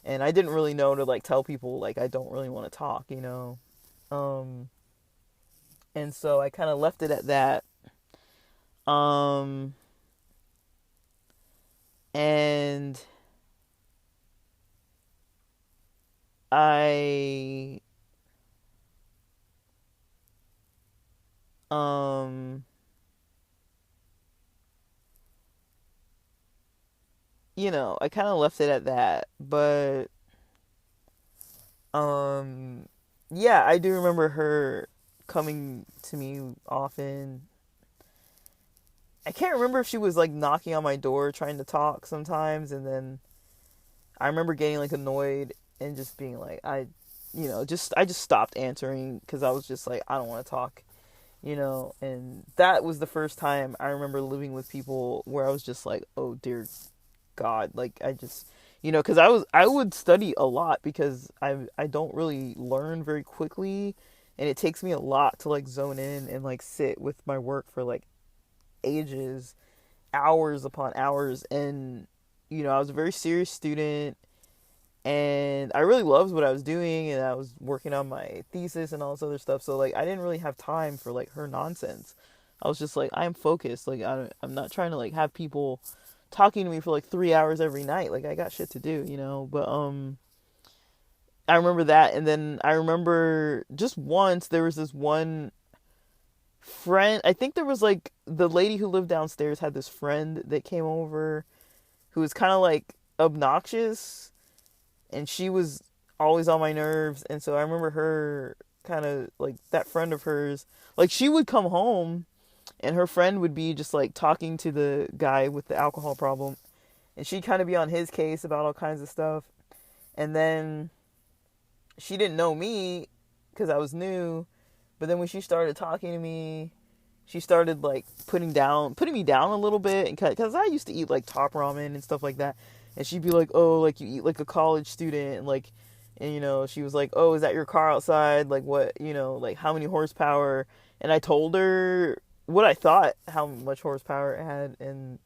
Speaker 1: And I didn't really know to like tell people like I don't really want to talk, you know. And so I kind of left it at that. And I you know, I kind of left it at that. But yeah, I do remember her coming to me often. I can't remember if she was like knocking on my door trying to talk sometimes, and then I remember getting like annoyed and just being like, I just stopped answering, because I was just like, I don't want to talk, you know. And that was the first time I remember living with people where I was just like, oh dear God, like I just, you know, because I would study a lot, because I don't really learn very quickly, and it takes me a lot to like zone in and like sit with my work for like ages, hours upon hours. And you know, I was a very serious student, and I really loved what I was doing, and I was working on my thesis and all this other stuff. So like I didn't really have time for like her nonsense. I was just like, I'm focused. Like I'm not trying to like have people talking to me for like 3 hours every night. Like I got shit to do, you know. But I remember that. And then I remember just once there was this one friend. I think there was like the lady who lived downstairs had this friend that came over who was kind of like obnoxious, and she was always on my nerves. And so I remember her kind of like, that friend of hers, like she would come home and her friend would be just like talking to the guy with the alcohol problem, and she'd kind of be on his case about all kinds of stuff. And then she didn't know me because I was new, but then when she started talking to me, she started like putting me down a little bit, and because I used to eat like top ramen and stuff like that, and she'd be like, oh, like you eat like a college student, and like, and you know, she was like, oh, is that your car outside, like what, you know, like how many horsepower? And I told her what I thought, how much horsepower it had. And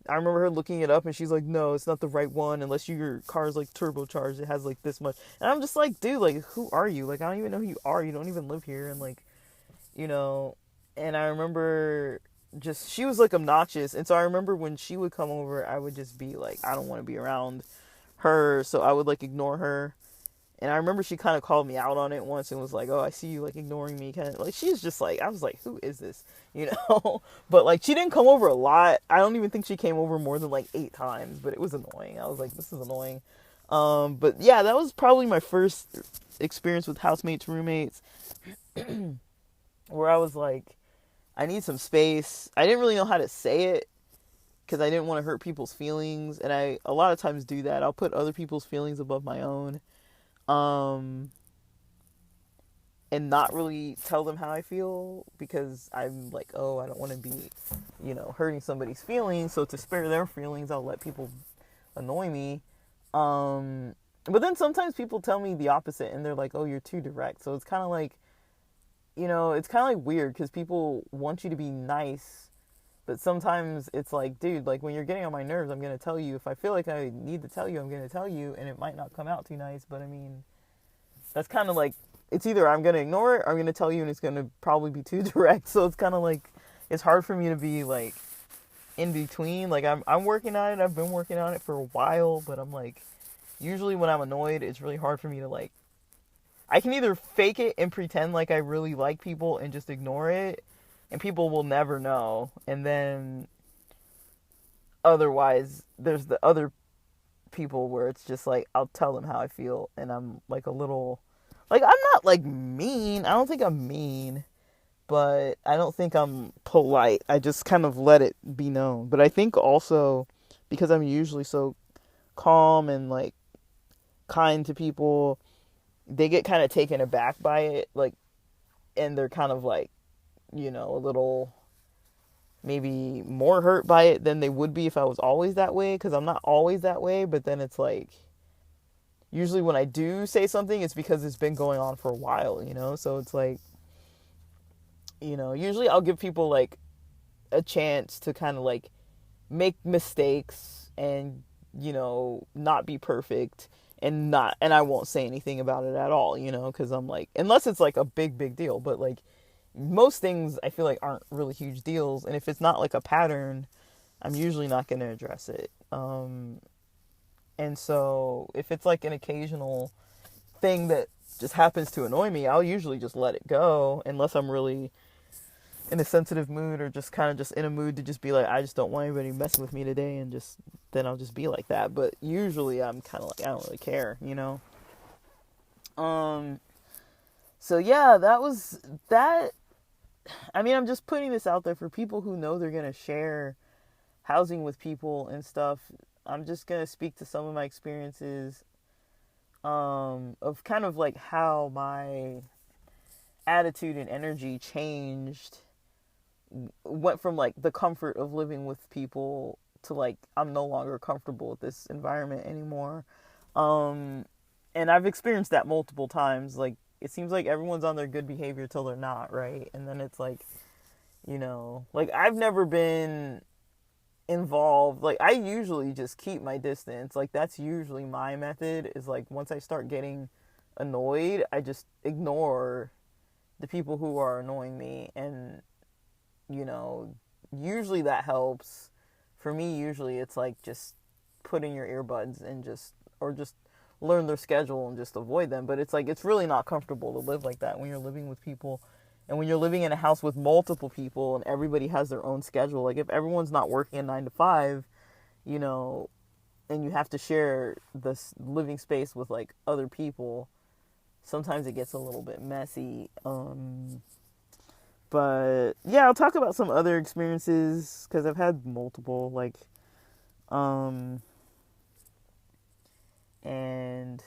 Speaker 1: I remember her looking it up, and she's like, no, it's not the right one, unless your car's like turbocharged, it has like this much. And I'm just like, dude, like who are you? Like I don't even know who you are, you don't even live here. And like, you know. And I remember just, she was like obnoxious. And so I remember when she would come over, I would just be like, I don't want to be around her. So I would like ignore her. And I remember she kind of called me out on it once and was like, oh, I see you like ignoring me. Kind of like, she's just like, I was like, who is this? You know? But like, she didn't come over a lot. I don't even think she came over more than like 8 times, but it was annoying. I was like, this is annoying. But yeah, that was probably my first experience with housemates, roommates, where I was like, I need some space. I didn't really know how to say it because I didn't want to hurt people's feelings, and I a lot of times do that. I'll put other people's feelings above my own, um, and not really tell them how I feel because I'm like, oh, I don't want to be, hurting somebody's feelings. So to spare their feelings, I'll let people annoy me. But then sometimes people tell me the opposite, and they're like, oh, you're too direct. So it's kind of like, it's kind of like weird because people want you to be nice. But sometimes it's like, dude, like when you're getting on my nerves, I'm going to tell you. If I feel like I need to tell you, I'm going to tell you. And it might not come out too nice. But I mean, that's kind of like, it's either I'm going to ignore it or I'm going to tell you and it's going to probably be too direct. So it's kind of like, it's hard for me to be like in between. Like I'm working on it. I've been working on it for a while. But I'm like, usually when I'm annoyed, it's really hard for me to like, I can either fake it and pretend like I really like people and just ignore it, and people will never know. And then otherwise, there's the other people where it's just like I'll tell them how I feel, and I'm like a little, like I'm not like mean. I don't think I'm mean, but I don't think I'm polite. I just kind of let it be known. But I think also because I'm usually so calm and like kind to people, they get kind of taken aback by it, like, and they're kind of like, a little maybe more hurt by it than they would be if I was always that way, because I'm not always that way. But then it's like, usually when I do say something, it's because it's been going on for a while, so it's like, usually I'll give people like a chance to kind of like make mistakes and, not be perfect, and I won't say anything about it at all, because I'm like, unless it's like a big deal. But like most things I feel like aren't really huge deals, and if it's not like a pattern, I'm usually not going to address it. And so if it's like an occasional thing that just happens to annoy me, I'll usually just let it go, unless I'm really in a sensitive mood or just kind of just in a mood to just be like, I just don't want anybody messing with me today, and just then I'll just be like that. But usually I'm kind of like, I don't really care. So yeah, that was that. I mean, I'm just putting this out there for people who know they're going to share housing with people and stuff. I'm just going to speak to some of my experiences of kind of like how my attitude and energy changed, went from like the comfort of living with people to like, I'm no longer comfortable with this environment anymore. And I've experienced that multiple times. Like, it seems like everyone's on their good behavior till they're not, right? And then it's like, like I've never been involved. Like, I usually just keep my distance. Like, that's usually my method, is like once I start getting annoyed, I just ignore the people who are annoying me. And, usually that helps. For me, usually it's like just put in your earbuds and just learn their schedule and just avoid them. But it's like, it's really not comfortable to live like that when you're living with people, and when you're living in a house with multiple people and everybody has their own schedule. Like, if everyone's not working a 9 to 5, and you have to share this living space with like other people, sometimes it gets a little bit messy. But yeah, I'll talk about some other experiences because I've had multiple, like, and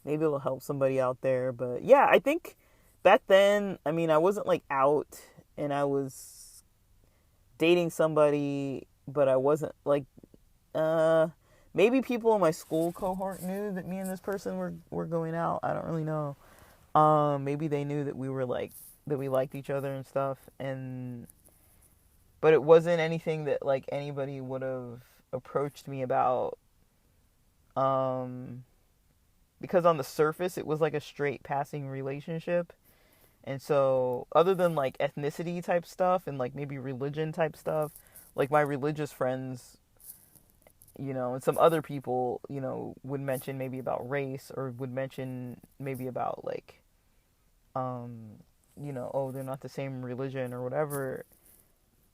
Speaker 1: maybe it'll help somebody out there. But yeah, I think back then, I mean, I wasn't like out, and I was dating somebody, but I wasn't like, maybe people in my school cohort knew that me and this person were going out. I don't really know. Maybe they knew that we were like, that we liked each other and stuff, but it wasn't anything that like anybody would have approached me about, because on the surface it was like a straight passing relationship. And so other than like ethnicity type stuff and like maybe religion type stuff, like my religious friends, and some other people, would mention maybe about race, or would mention maybe about like, oh, they're not the same religion or whatever.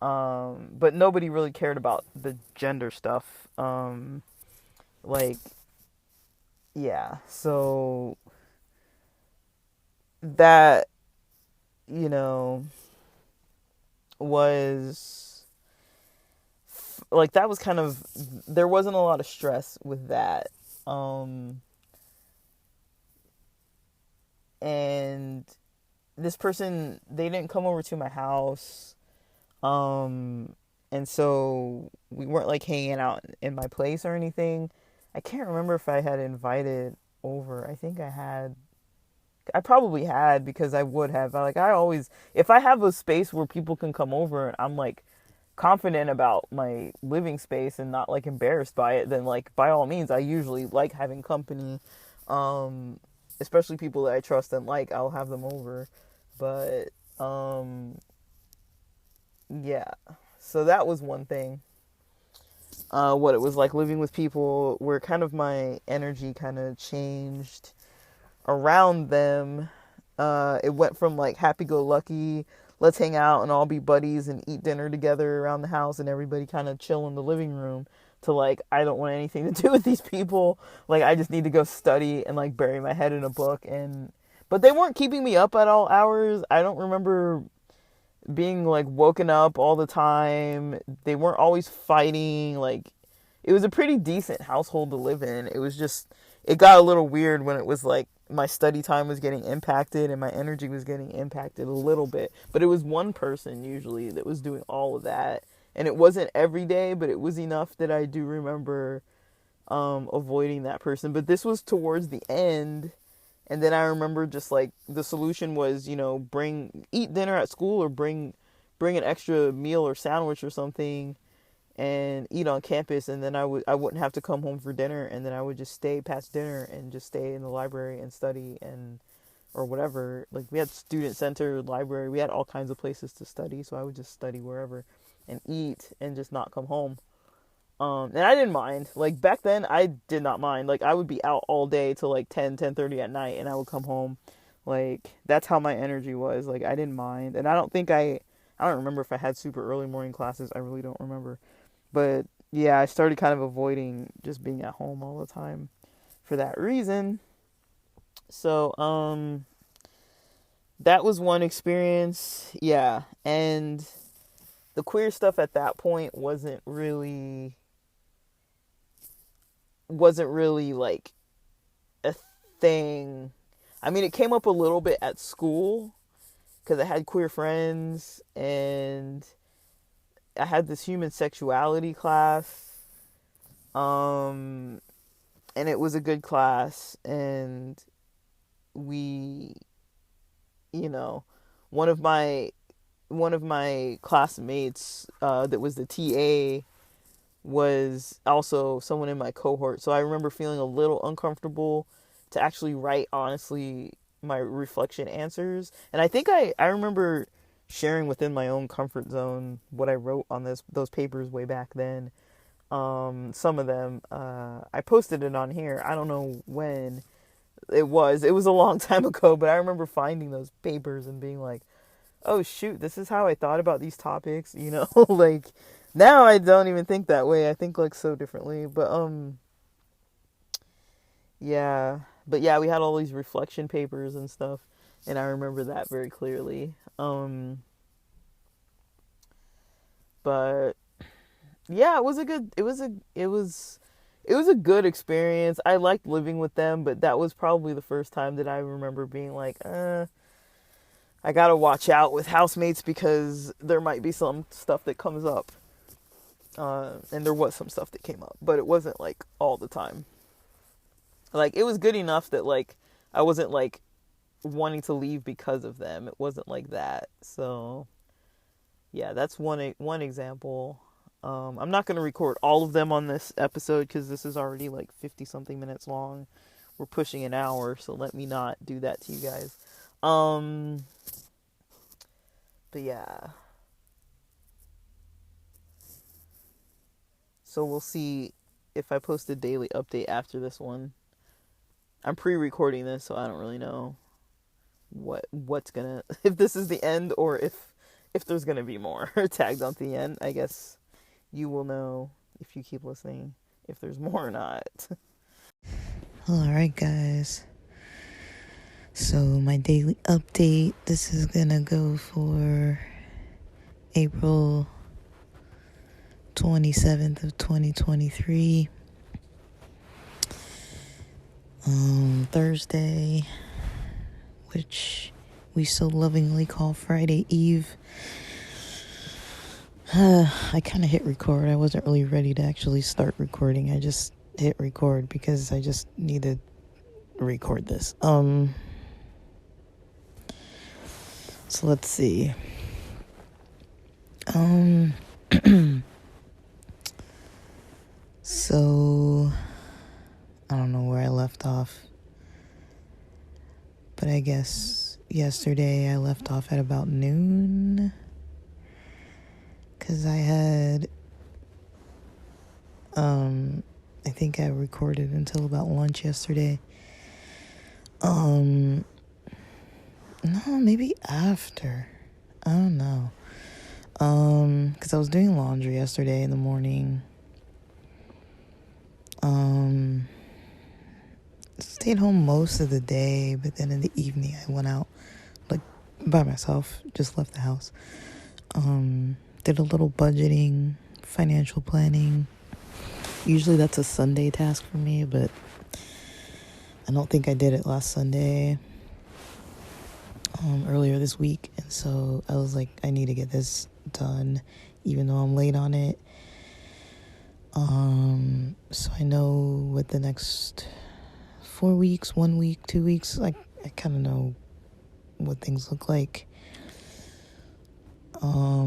Speaker 1: But nobody really cared about the gender stuff. Like, yeah, so that, you know, was like, that was kind of, there wasn't a lot of stress with that. And this person, they didn't come over to my house. And so we weren't like hanging out in my place or anything. I can't remember if I had invited over. I think I had. I probably had, because I would have. I always, if I have a space where people can come over and I'm like confident about my living space and not like embarrassed by it, then like by all means, I usually like having company. Especially people that I trust and like, I'll have them over. But yeah. So that was one thing. What it was like living with people, where kind of my energy kind of changed around them. It went from like happy-go-lucky, let's hang out and all be buddies and eat dinner together around the house and everybody kind of chill in the living room, to like, I don't want anything to do with these people. Like, I just need to go study and like bury my head in a book. But they weren't keeping me up at all hours. I don't remember being like woken up all the time. They weren't always fighting. Like, it was a pretty decent household to live in. It was just, it got a little weird when it was like my study time was getting impacted and my energy was getting impacted a little bit. But it was one person usually that was doing all of that. And it wasn't every day, but it was enough that I do remember avoiding that person. But this was towards the end. And then I remember just like the solution was, eat dinner at school, or bring an extra meal or sandwich or something and eat on campus. And then I wouldn't have to come home for dinner. And then I would just stay past dinner and just stay in the library and study, or whatever. Like, we had student center, library, we had all kinds of places to study. So I would just study wherever and eat and just not come home. And I didn't mind. Like, back then, I did not mind. Like, I would be out all day till like 10:30 at night, and I would come home. Like, that's how my energy was. Like, I didn't mind. And I don't remember if I had super early morning classes. I really don't remember. But yeah, I started kind of avoiding just being at home all the time for that reason. So, that was one experience. Yeah. And the queer stuff at that point wasn't really like a thing. I mean, it came up a little bit at school because I had queer friends, and I had this human sexuality class. And it was a good class, and we, one of my classmates, that was the TA, was also someone in my cohort. So I remember feeling a little uncomfortable to actually write, honestly, my reflection answers. And I think I remember sharing within my own comfort zone what I wrote on those papers way back then. Some of them, I posted it on here. I don't know when it was. It was a long time ago, but I remember finding those papers and being like, oh shoot, this is how I thought about these topics, like, now I don't even think that way. I think like so differently. But yeah. But yeah, we had all these reflection papers and stuff, and I remember that very clearly. But yeah, it was a good experience. I liked living with them, but that was probably the first time that I remember being like, I gotta watch out with housemates because there might be some stuff that comes up. And there was some stuff that came up, but it wasn't like all the time. Like, it was good enough that like I wasn't like wanting to leave because of them. It wasn't like that. So yeah, that's one example. I'm not going to record all of them on this episode because this is already like 50 something minutes long. We're pushing an hour, so let me not do that to you guys. But yeah. So we'll see if I post a daily update after this one. I'm pre-recording this, so I don't really know what's gonna, if this is the end, or if there's gonna be more tagged on the end. I guess you will know if you keep listening if there's more or not. Alright guys, so my daily update, this is gonna go for April 27th of 2023. Thursday, which we so lovingly call Friday Eve. I kind of hit record. I wasn't really ready to actually start recording. I just hit record because I just needed to record this. So let's see. So I don't know where I left off, but I guess yesterday I left off at about noon, because I had, I think I recorded until about lunch yesterday. No, maybe after, I don't know, because I was doing laundry yesterday in the morning. Stayed home most of the day, but then in the evening I went out, like, by myself, just left the house. Did a little budgeting, financial planning. Usually that's a Sunday task for me, but I don't think I did it last Sunday, earlier this week, and so I was like, I need to get this done, even though I'm late on it. So I know what the next 4 weeks, 1 week, 2 weeks, I kind of know what things look like. I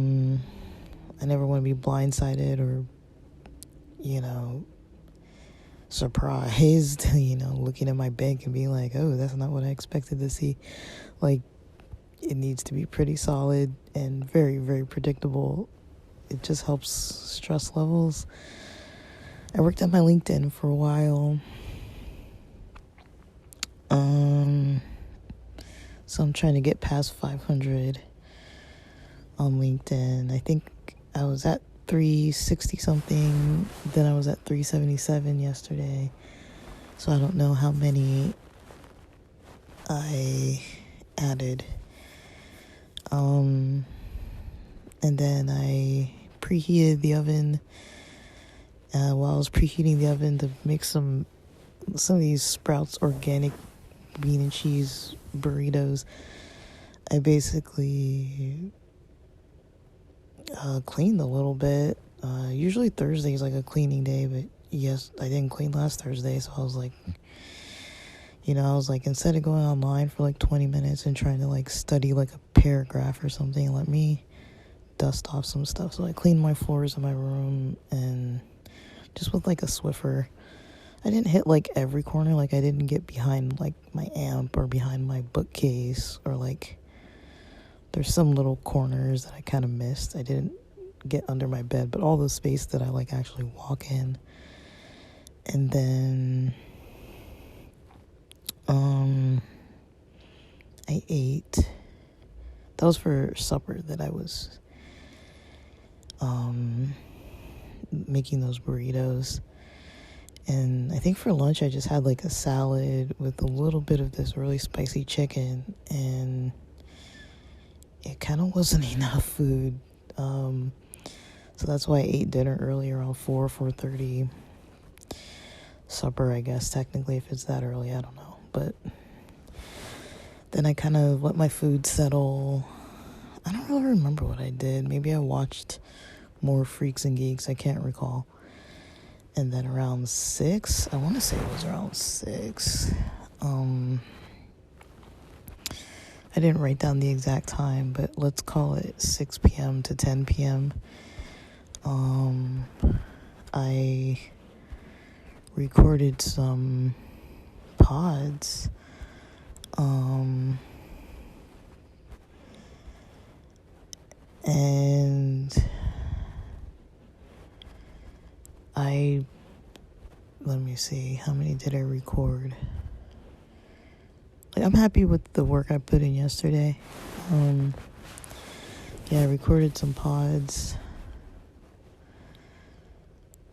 Speaker 1: never want to be blindsided or, surprised, looking at my bank and being like, oh, that's not what I expected to see. Like, it needs to be pretty solid and very, very predictable. It just helps stress levels. I worked at my LinkedIn for a while. So I'm trying to get past 500 on LinkedIn. I think I was at 360 something, then I was at 377 yesterday. So I don't know how many I added. And then I preheated the oven. While I was preheating the oven to make some of these Sprouts organic bean and cheese burritos, I basically cleaned a little bit. Usually Thursday is like a cleaning day, but yes, I didn't clean last Thursday, so I was like, instead of going online for like 20 minutes and trying to like study like a paragraph or something, let me dust off some stuff. So I cleaned my floors in my room, and just with like a Swiffer. I didn't hit like every corner. Like, I didn't get behind like my amp or behind my bookcase, or like there's some little corners that I kind of missed. I didn't get under my bed, but all the space that I like actually walk in. And then I ate. That was for supper that I was making those burritos. And I think for lunch I just had like a salad with a little bit of this really spicy chicken, and it kind of wasn't enough food. So that's why I ate dinner early, around 4:30. Supper, I guess, technically, if it's that early, I don't know. But then I kind of let my food settle. I don't really remember what I did. Maybe I watched more Freaks and Geeks. I can't recall. And then around 6, I want to say it was around 6. I didn't write down the exact time, but let's call it 6 p.m. to 10 p.m. I recorded some pods. And let me see, how many did I record? Like, I'm happy with the work I put in yesterday. I recorded some pods.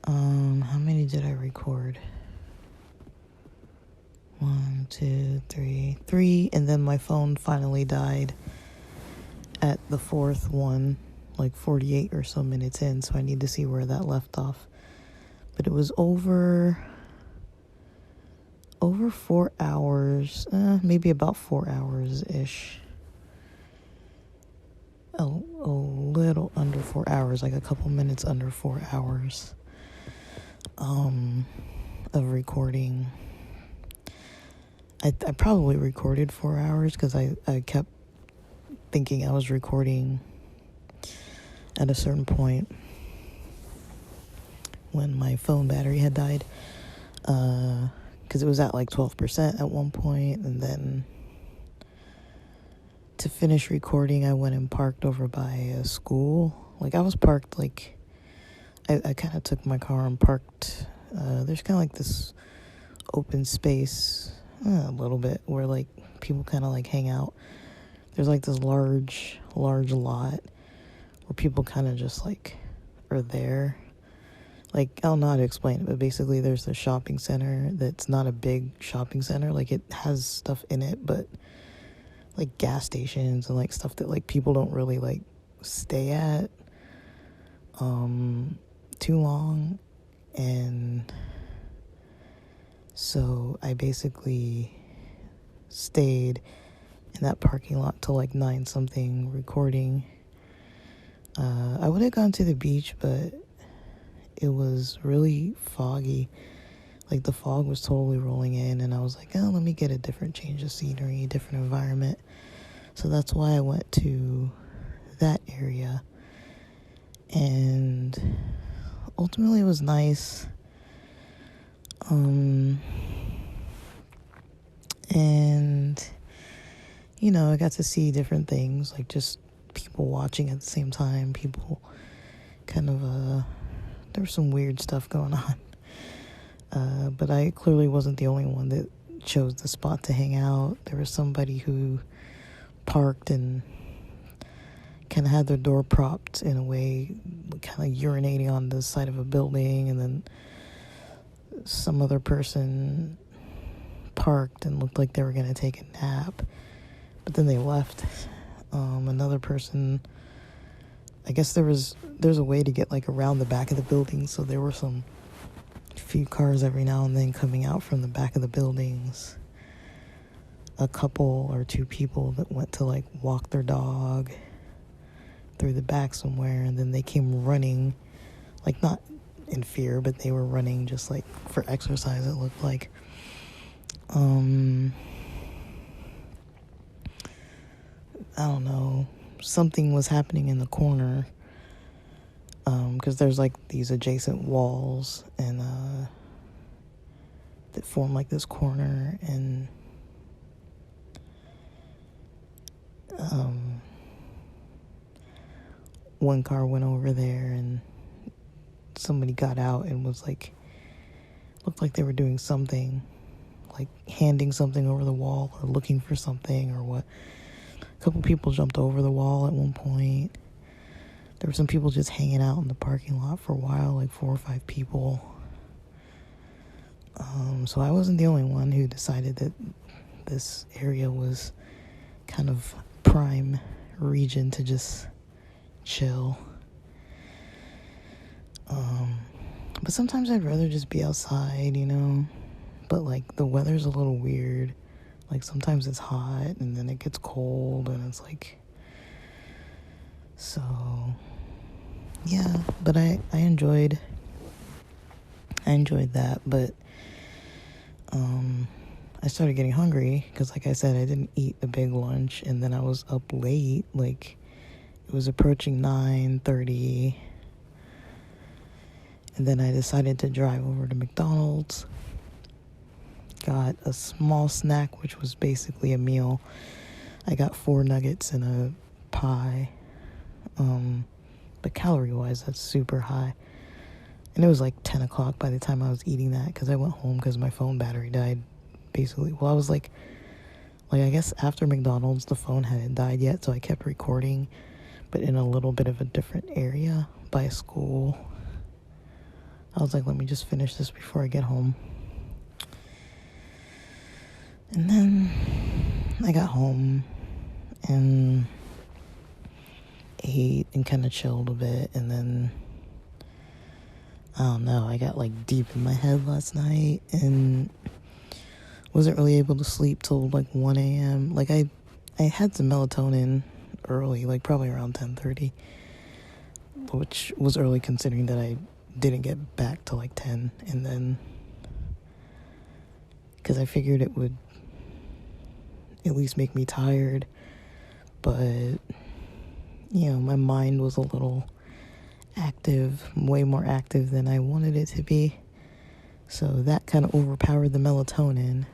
Speaker 1: How many did I record? 1, 2, 3, and then my phone finally died at the fourth one, like 48 or so minutes in, so I need to see where that left off. But it was over 4 hours, maybe about 4 hours-ish. A little under 4 hours, like a couple minutes under 4 hours of recording. I probably recorded 4 hours because I kept thinking I was recording at a certain point when my phone battery had died, because it was at like 12% at one point, and then to finish recording I went and parked over by a school. Like I was parked, like I kind of took my car and parked, there's kind of like this open space a little bit where like people kind of like hang out. There's like this large lot where people kind of just like are there. Like, I don't know how to explain it, but basically there's a shopping center that's not a big shopping center. Like, it has stuff in it, but like gas stations and like stuff that like people don't really like stay at too long. And so I basically stayed in that parking lot till like 9 something recording. I would have gone to the beach, but it was really foggy. Like the fog was totally rolling in, and I was like, oh, let me get a different change of scenery, different environment. So that's why I went to that area. And ultimately it was nice. And you know, I got to see different things, like just people watching at the same time, people kind of there was some weird stuff going on. But I clearly wasn't the only one that chose the spot to hang out. There was somebody who parked and kind of had their door propped in a way, kind of urinating on the side of a building, and then some other person parked and looked like they were going to take a nap, but then they left. Another person, I guess there's a way to get like around the back of the building, so there were some few cars every now and then coming out from the back of the buildings. A couple or two people that went to like walk their dog through the back somewhere, and then they came running, like not in fear, but they were running just like for exercise, it looked like. I don't know, something was happening in the corner, because there's like these adjacent walls and that form like this corner, and one car went over there and somebody got out and was like, looked like they were doing something, like handing something over the wall or looking for something or what. A couple people jumped over the wall at one point. There were some people just hanging out in the parking lot for a while, like 4 or 5 people. So I wasn't the only one who decided that this area was kind of prime region to just chill. But sometimes I'd rather just be outside, you know. But like the weather's a little weird. Like sometimes it's hot and then it gets cold, and it's like, so yeah. But I enjoyed that, but I started getting hungry because, like I said, I didn't eat a big lunch, and then I was up late. Like it was approaching 9:30, and then I decided to drive over to McDonald's. Got a small snack, which was basically a meal. I got 4 nuggets and a pie. But calorie-wise, that's super high. And it was like 10 o'clock by the time I was eating that, because I went home because my phone battery died, basically. Well, I was like I guess after McDonald's, the phone hadn't died yet, so I kept recording, but in a little bit of a different area by a school. I was like, let me just finish this before I get home. And then I got home, and ate and kind of chilled a bit, and then I don't know, I got like deep in my head last night and wasn't really able to sleep till like 1 a.m. Like I had some melatonin early, like probably around 10:30, which was early considering that I didn't get back till like 10, and then because I figured it would at least make me tired, but my mind was a little active, way more active than I wanted it to be, so that kind of overpowered the melatonin.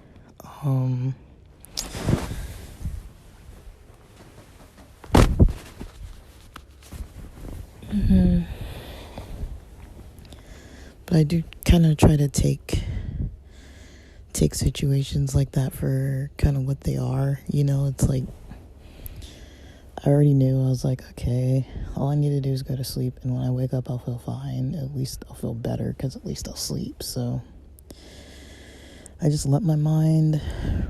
Speaker 1: But I do kind of try to take situations like that for kind of what they are. It's like I already knew. I was like, okay, all I need to do is go to sleep, and when I wake up I'll feel fine. At least I'll feel better because at least I'll sleep. So I just let my mind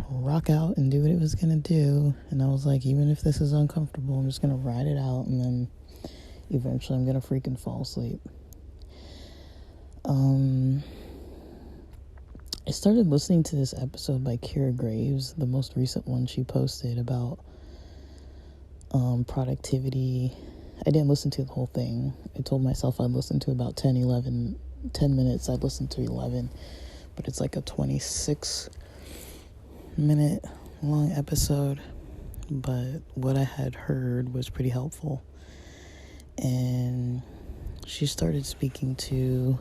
Speaker 1: rock out and do what it was gonna do, and I was like, even if this is uncomfortable, I'm just gonna ride it out, and then eventually I'm gonna freaking fall asleep. I started listening to this episode by Kira Graves, the most recent one she posted about productivity. I didn't listen to the whole thing. I told myself I'd listen to about 10 minutes. I'd listen to 11, but it's like a 26-minute long episode. But what I had heard was pretty helpful, and she started speaking to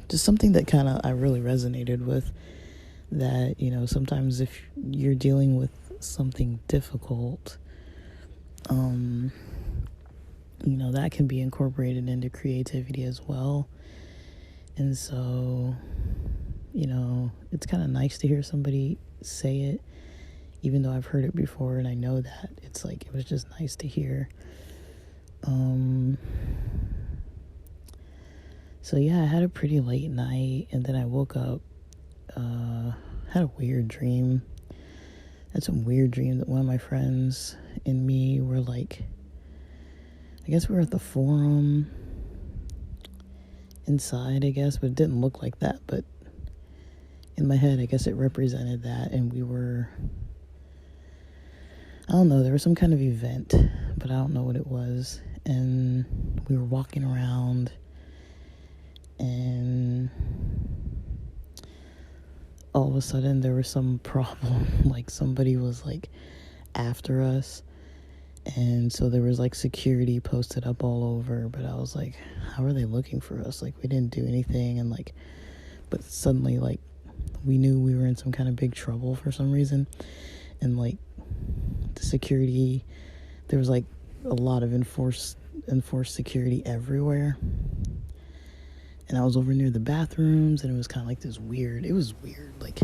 Speaker 1: just something that kind of I really resonated with, that sometimes if you're dealing with something difficult, that can be incorporated into creativity as well. And so it's kind of nice to hear somebody say it, even though I've heard it before and I know that. It's like, it was just nice to hear. So yeah, I had a pretty late night, and then I woke up, had a weird dream. I had some weird dream that one of my friends and me were like, I guess we were at the forum inside, I guess, but it didn't look like that. But in my head, I guess it represented that, and we were, I don't know, there was some kind of event, but I don't know what it was. And we were walking around, and all of a sudden there was some problem. Like somebody was like after us, and so there was like security posted up all over. But I was like, how are they looking for us? Like, we didn't do anything. And like, but suddenly like we knew we were in some kind of big trouble for some reason. And like the security, there was like a lot of enforced security everywhere. And I was over near the bathrooms, and it was kind of like this weird, like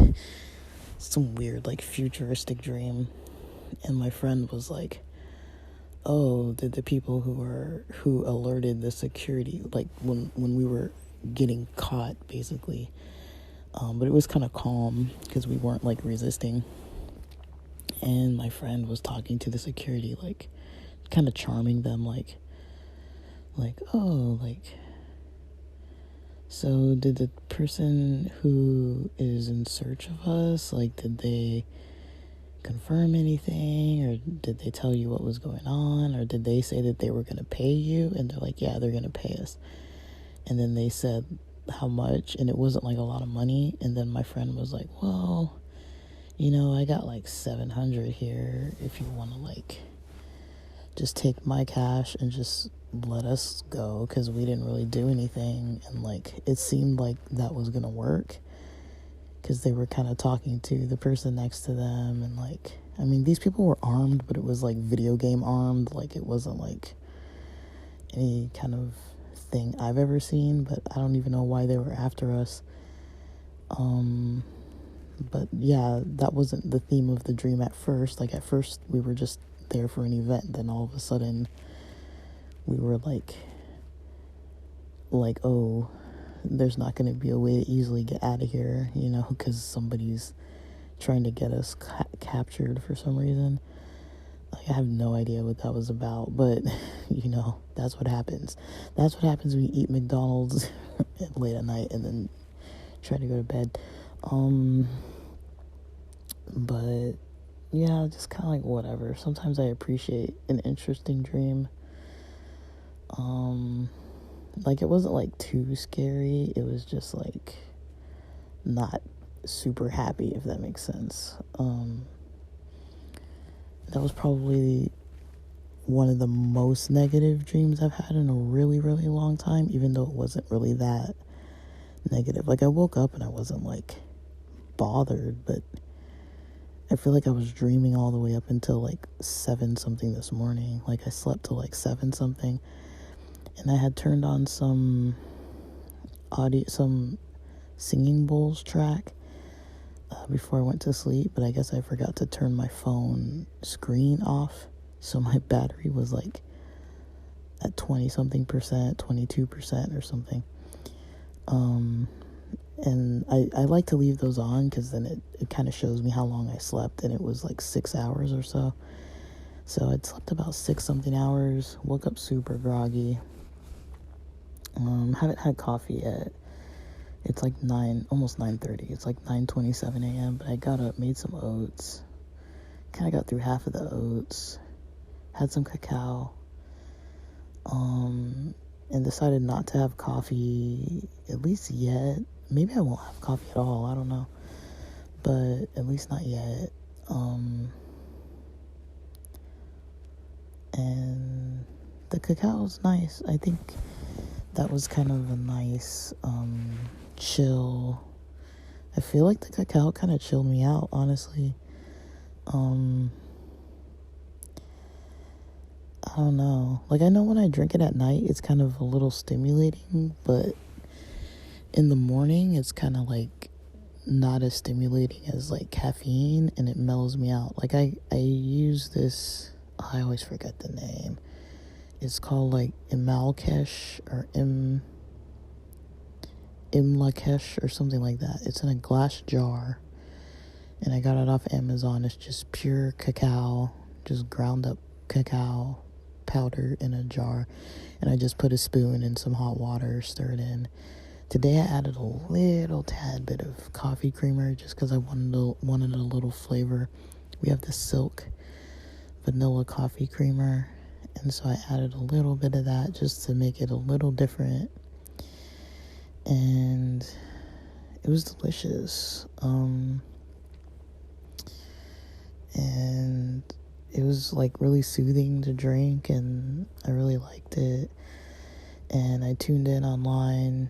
Speaker 1: some weird, like futuristic dream. And my friend was like, oh, did the people who alerted the security, like when we were getting caught, basically. But it was kind of calm because we weren't like resisting. And my friend was talking to the security, like kind of charming them, like, oh, like, so did the person who is in search of us, like, did they confirm anything, or did they tell you what was going on, or did they say that they were going to pay you? And they're like, yeah, they're going to pay us. And then they said how much, and it wasn't like a lot of money. And then my friend was like, well, I got like 700 here if you want to like just take my cash and just let us go, because we didn't really do anything. And like it seemed like that was gonna work, because they were kind of talking to the person next to them. And like, I mean, these people were armed, but it was like video game armed. Like, it wasn't like any kind of thing I've ever seen. But I don't even know why they were after us. But yeah, that wasn't the theme of the dream at first. Like, at first we were just there for an event. Then all of a sudden we were like, oh, there's not going to be a way to easily get out of here, because somebody's trying to get us captured for some reason. Like, I have no idea what that was about, but that's what happens. That's what happens when you eat McDonald's late at night and then try to go to bed. But yeah, just kind of like whatever. Sometimes I appreciate an interesting dream. Like, it wasn't like too scary. It was just like not super happy, if that makes sense. That was probably one of the most negative dreams I've had in a really, really long time, even though it wasn't really that negative. Like, I woke up and I wasn't like bothered, but I feel like I was dreaming all the way up until like 7 something this morning. Like, I slept till like 7 something, and I had turned on some singing bowls track before I went to sleep, but I guess I forgot to turn my phone screen off, so my battery was like at 20 something percent, 22% or something. And I like to leave those on because then it kind of shows me how long I slept, and it was like 6 hours or so. So I'd slept about 6 something hours, woke up super groggy. Haven't had coffee yet. It's like almost 9:30. It's like 9:27 a.m. But I got up, made some oats. Kind of got through half of the oats. Had some cacao. And decided not to have coffee, at least yet. Maybe I won't have coffee at all. I don't know. But at least not yet. And the cacao's nice. I think that was kind of a nice chill. I feel like the cacao kind of chilled me out, honestly. I don't know. Like, I know when I drink it at night, it's kind of a little stimulating, but in the morning, it's kind of like not as stimulating as like caffeine, and it mellows me out. Like, I use this, I always forget the name. It's called like Imalkesh or Imlakesh or something like that. It's in a glass jar, and I got it off Amazon. It's just pure cacao, just ground up cacao powder in a jar, and I just put a spoon in some hot water, stir it in. Today I added a little tad bit of coffee creamer just because I wanted a little flavor. We have the Silk vanilla coffee creamer, and so I added a little bit of that just to make it a little different, and it was delicious. And it was like really soothing to drink, and I really liked it. And I tuned in online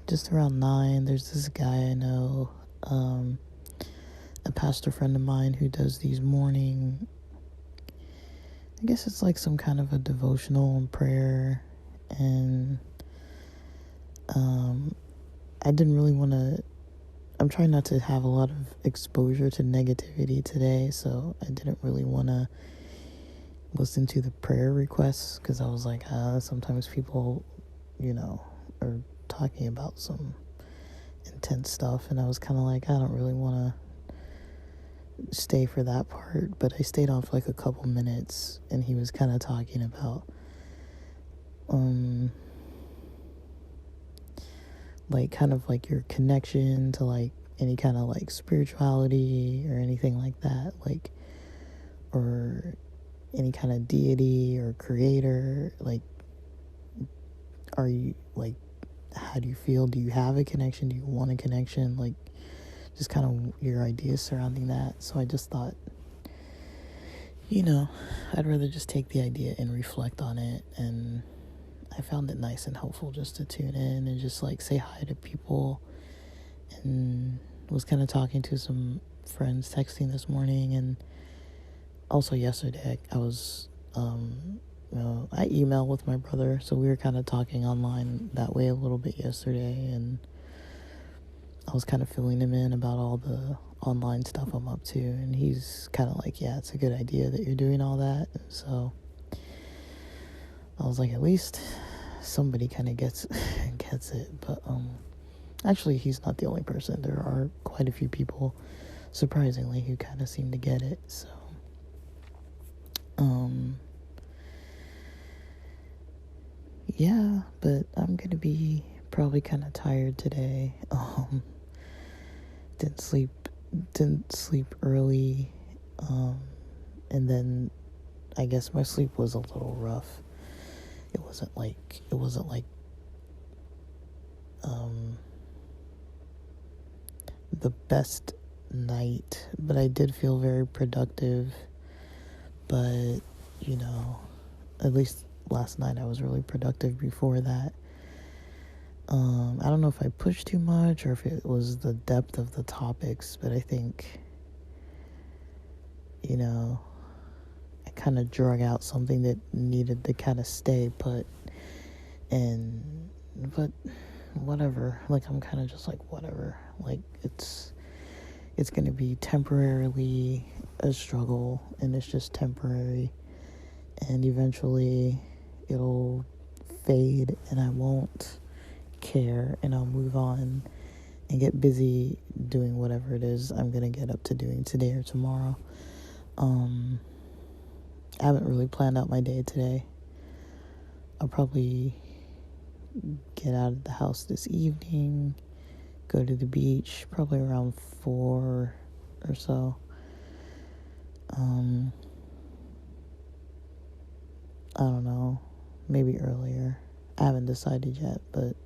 Speaker 1: just around 9. There's this guy I know, a pastor friend of mine, who does these morning, I guess it's like some kind of a devotional and prayer. And I didn't really want to, I'm trying not to have a lot of exposure to negativity today, so I didn't really want to listen to the prayer requests, because I was like, sometimes people, are talking about some intense stuff, and I was kind of like, I don't really want to stay for that part. But I stayed on for like a couple minutes, and he was kind of talking about like kind of like your connection to like any kind of like spirituality or anything like that, like, or any kind of deity or creator. Like, are you like, how do you feel? Do you have a connection? Do you want a connection? Like, just kind of your ideas surrounding that. So I just thought, I'd rather just take the idea and reflect on it. And I found it nice and helpful just to tune in and just like say hi to people. And was kind of talking to some friends, texting this morning, and also yesterday I was I email with my brother, so we were kind of talking online that way a little bit yesterday, and I was kind of filling him in about all the online stuff I'm up to, and he's kind of like, yeah, it's a good idea that you're doing all that. And so I was like, at least somebody kind of gets it. But actually, he's not the only person. There are quite a few people, surprisingly, who kind of seem to get it. So Yeah, but I'm gonna be probably kind of tired today. Didn't sleep early, and then I guess my sleep was a little rough. It wasn't like the best night, but I did feel very productive. But at least last night I was really productive before that. I don't know if I pushed too much or if it was the depth of the topics, but I think, I kind of drug out something that needed to kind of stay put. But whatever. Like, I'm kind of just like, whatever. Like, it's going to be temporarily a struggle, and it's just temporary. And eventually it'll fade, and I won't care, and I'll move on and get busy doing whatever it is I'm gonna get up to doing today or tomorrow. I haven't really planned out my day today. I'll probably get out of the house this evening, go to the beach, probably around 4 or so. I don't know, maybe earlier. I haven't decided yet, but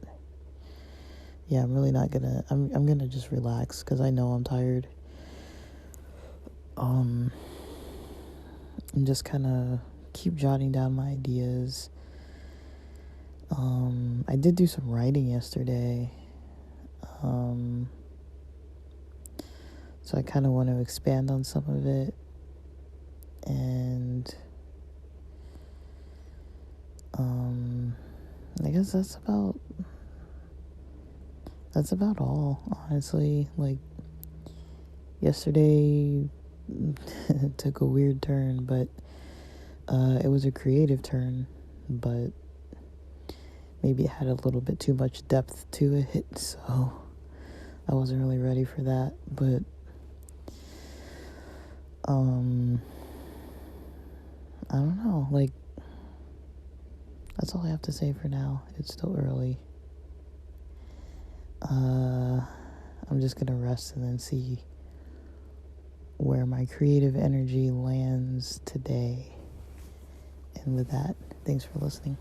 Speaker 1: yeah, I'm really not gonna, I'm gonna just relax, because I know I'm tired. And just kind of keep jotting down my ideas. I did do some writing yesterday. So I kind of want to expand on some of it. And I guess that's about all, honestly. Like, yesterday took a weird turn, but it was a creative turn, but maybe it had a little bit too much depth to it, so I wasn't really ready for that. But I don't know, like, that's all I have to say for now. It's still early. I'm just gonna rest and then see where my creative energy lands today. And with that, thanks for listening.